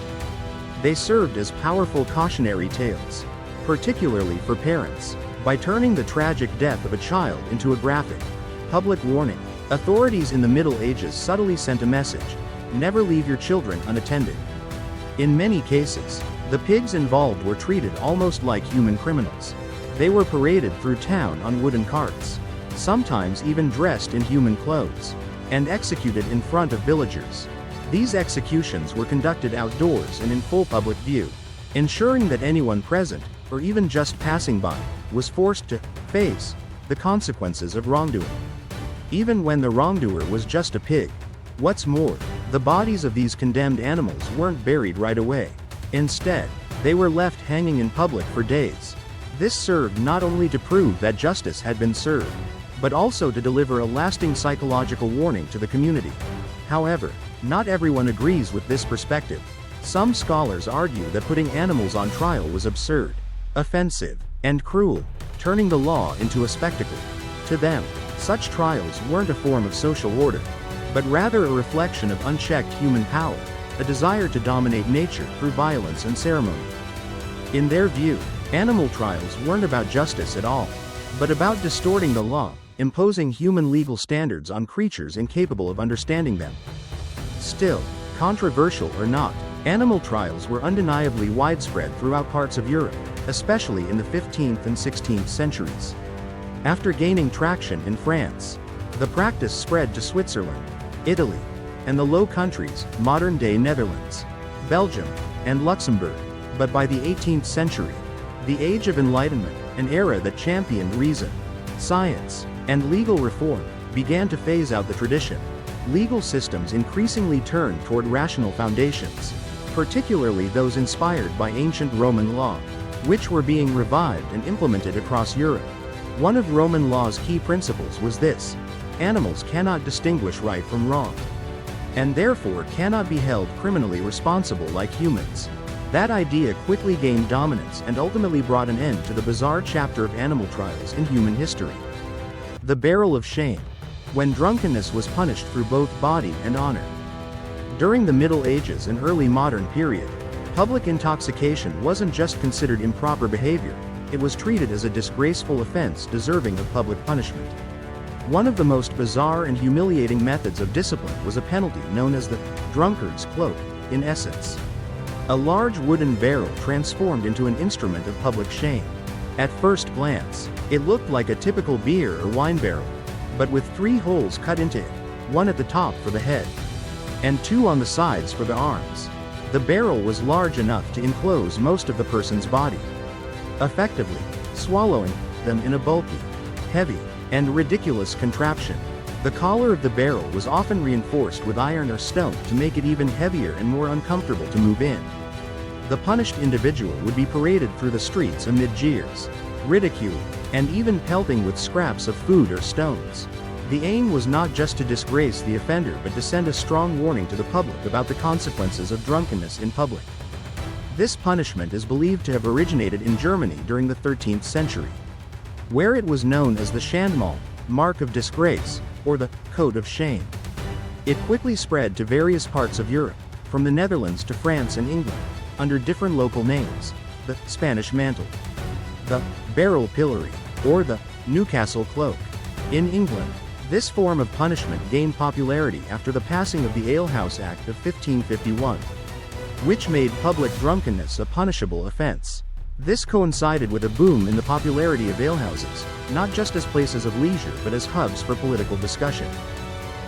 They served as powerful cautionary tales, particularly for parents. By turning the tragic death of a child into a graphic, public warning, authorities in the Middle Ages subtly sent a message: never leave your children unattended. In many cases, the pigs involved were treated almost like human criminals. They were paraded through town on wooden carts, sometimes even dressed in human clothes, and executed in front of villagers. These executions were conducted outdoors and in full public view, ensuring that anyone present, or even just passing by, was forced to face the consequences of wrongdoing, even when the wrongdoer was just a pig. What's more, the bodies of these condemned animals weren't buried right away. Instead, they were left hanging in public for days. This served not only to prove that justice had been served, but also to deliver a lasting psychological warning to the community. However, not everyone agrees with this perspective. Some scholars argue that putting animals on trial was absurd, offensive, and cruel, turning the law into a spectacle. To them, such trials weren't a form of social order, but rather a reflection of unchecked human power, a desire to dominate nature through violence and ceremony. In their view, animal trials weren't about justice at all, but about distorting the law, imposing human legal standards on creatures incapable of understanding them. Still, controversial or not, animal trials were undeniably widespread throughout parts of Europe, especially in the 15th and 16th centuries. After gaining traction in France, the practice spread to Switzerland, Italy, and the Low Countries, modern-day Netherlands, Belgium, and Luxembourg. But by the 18th century, the Age of Enlightenment, an era that championed reason, science, and legal reform, began to phase out the tradition. Legal systems increasingly turned toward rational foundations, particularly those inspired by ancient Roman law, which were being revived and implemented across Europe. One of Roman law's key principles was this: animals cannot distinguish right from wrong, and therefore cannot be held criminally responsible like humans. That idea quickly gained dominance and ultimately brought an end to the bizarre chapter of animal trials in human history. The barrel of shame, when drunkenness was punished through both body and honor. During the Middle Ages and early modern period, public intoxication wasn't just considered improper behavior, it was treated as a disgraceful offense deserving of public punishment. One of the most bizarre and humiliating methods of discipline was a penalty known as the drunkard's cloak, in essence. A large wooden barrel transformed into an instrument of public shame. At first glance, it looked like a typical beer or wine barrel, but with 3 holes cut into it, one at the top for the head, and 2 on the sides for the arms. The barrel was large enough to enclose most of the person's body, effectively swallowing them in a bulky, heavy, and ridiculous contraption. The collar of the barrel was often reinforced with iron or stone to make it even heavier and more uncomfortable to move in. The punished individual would be paraded through the streets amid jeers, ridicule, and even pelting with scraps of food or stones. The aim was not just to disgrace the offender but to send a strong warning to the public about the consequences of drunkenness in public. This punishment is believed to have originated in Germany during the 13th century, where it was known as the Schandmal, mark of disgrace, or the coat of shame. It quickly spread to various parts of Europe, from the Netherlands to France and England, under different local names: the Spanish mantle, the barrel pillory, or the Newcastle cloak. In England, this form of punishment gained popularity after the passing of the Alehouse Act of 1551, which made public drunkenness a punishable offense. This coincided with a boom in the popularity of alehouses, not just as places of leisure but as hubs for political discussion,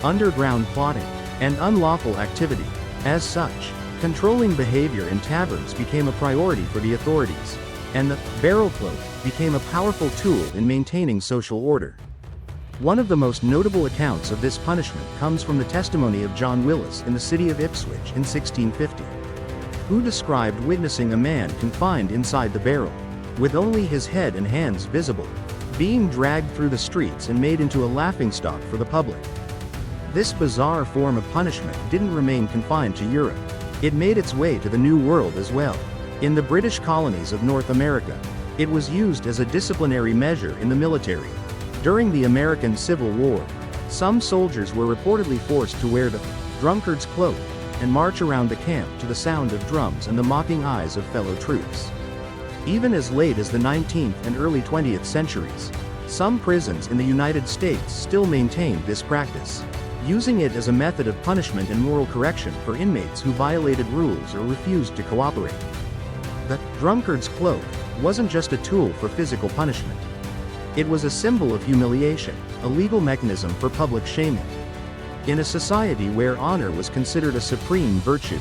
underground plotting, and unlawful activity. As such, Controlling behavior in taverns became a priority for the authorities, and the barrel cloak became a powerful tool in maintaining social order. One of the most notable accounts of this punishment comes from the testimony of John Willis in the city of Ipswich in 1650, who described witnessing a man confined inside the barrel, with only his head and hands visible, being dragged through the streets and made into a laughingstock for the public. This bizarre form of punishment didn't remain confined to Europe. It made its way to the New World as well. In the British colonies of North America, it was used as a disciplinary measure in the military. During the American Civil War, some soldiers were reportedly forced to wear the drunkard's cloak and march around the camp to the sound of drums and the mocking eyes of fellow troops. Even as late as the 19th and early 20th centuries, some prisons in the United States still maintained this practice, using it as a method of punishment and moral correction for inmates who violated rules or refused to cooperate. The drunkard's cloak wasn't just a tool for physical punishment. It was a symbol of humiliation, a legal mechanism for public shaming. In a society where honor was considered a supreme virtue,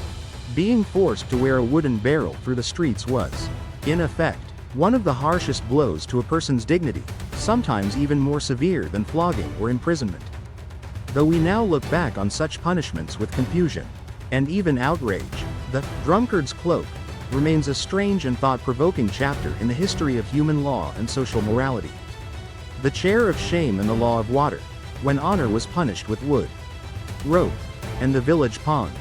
being forced to wear a wooden barrel through the streets was, in effect, one of the harshest blows to a person's dignity, sometimes even more severe than flogging or imprisonment. Though we now look back on such punishments with confusion, and even outrage, the drunkard's cloak remains a strange and thought-provoking chapter in the history of human law and social morality. The chair of shame and the law of water, when honor was punished with wood, rope, and the village pond.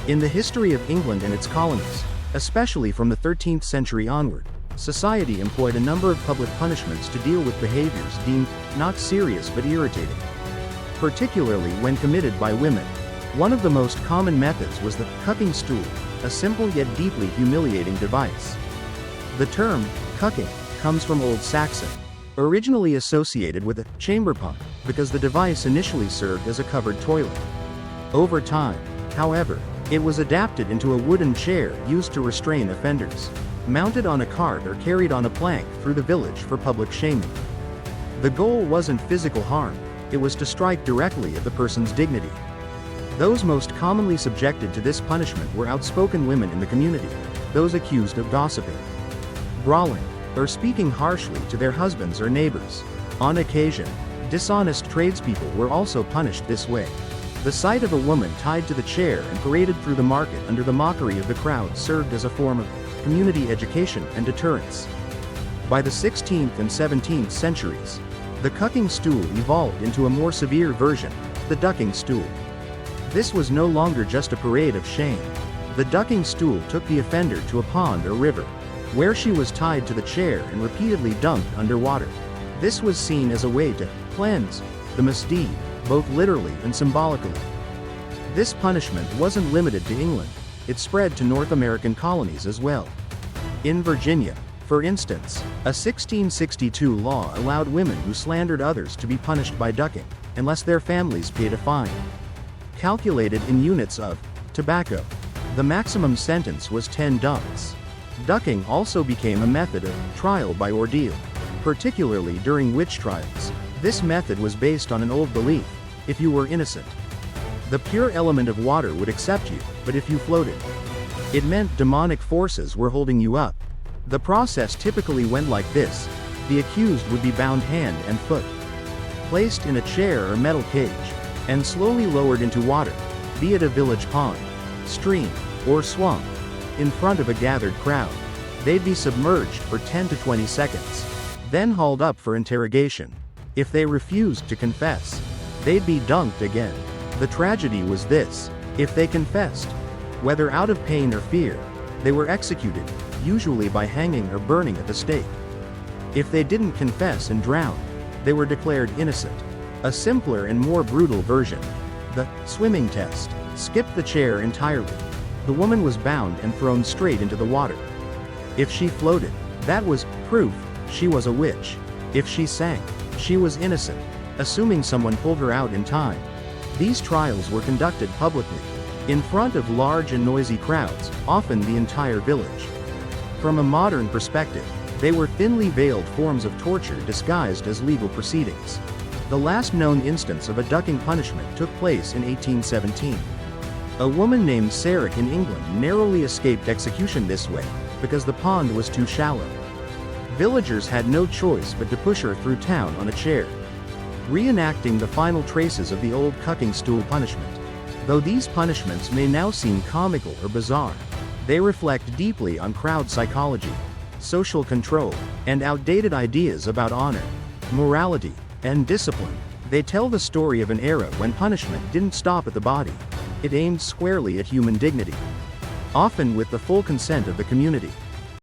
In the history of England and its colonies, especially from the 13th century onward, society employed a number of public punishments to deal with behaviors deemed not serious but irritating, particularly when committed by women. One of the most common methods was the cucking stool, a simple yet deeply humiliating device. The term cucking comes from Old Saxon, originally associated with a chamber pot, because the device initially served as a covered toilet. Over time, however, it was adapted into a wooden chair used to restrain offenders, mounted on a cart or carried on a plank through the village for public shaming. The goal wasn't physical harm, it was to strike directly at the person's dignity. Those most commonly subjected to this punishment were outspoken women in the community, those accused of gossiping, brawling, or speaking harshly to their husbands or neighbors. On occasion, dishonest tradespeople were also punished this way. The sight of a woman tied to the chair and paraded through the market under the mockery of the crowd served as a form of community education and deterrence. By the 16th and 17th centuries, the cucking stool evolved into a more severe version, the ducking stool. This was no longer just a parade of shame. The ducking stool took the offender to a pond or river, where she was tied to the chair and repeatedly dunked underwater. This was seen as a way to cleanse the misdeed, both literally and symbolically. This punishment wasn't limited to England, it spread to North American colonies as well. In Virginia, for instance, a 1662 law allowed women who slandered others to be punished by ducking, unless their families paid a fine. Calculated in units of tobacco, the maximum sentence was 10 dunks. Ducking also became a method of trial by ordeal, particularly during witch trials. This method was based on an old belief: if you were innocent, the pure element of water would accept you, but if you floated, it meant demonic forces were holding you up. The process typically went like this: the accused would be bound hand and foot, placed in a chair or metal cage, and slowly lowered into water, be it a village pond, stream, or swamp, in front of a gathered crowd. They'd be submerged for 10 to 20 seconds, then hauled up for interrogation. If they refused to confess, they'd be dunked again. The tragedy was this: if they confessed, whether out of pain or fear, they were executed, usually by hanging or burning at the stake. If they didn't confess and drowned, they were declared innocent. A simpler and more brutal version, the swimming test, skipped the chair entirely. The woman was bound and thrown straight into the water. If she floated, that was proof she was a witch. If she sank, she was innocent, assuming someone pulled her out in time. These trials were conducted publicly, in front of large and noisy crowds, often the entire village. From a modern perspective, they were thinly veiled forms of torture disguised as legal proceedings. The last known instance of a ducking punishment took place in 1817. A woman named Sarah in England narrowly escaped execution this way, because the pond was too shallow. Villagers had no choice but to push her through town on a chair, reenacting the final traces of the old cucking stool punishment. Though these punishments may now seem comical or bizarre, they reflect deeply on crowd psychology, social control, and outdated ideas about honor, morality, and discipline. They tell the story of an era when punishment didn't stop at the body. It aimed squarely at human dignity, often with the full consent of the community.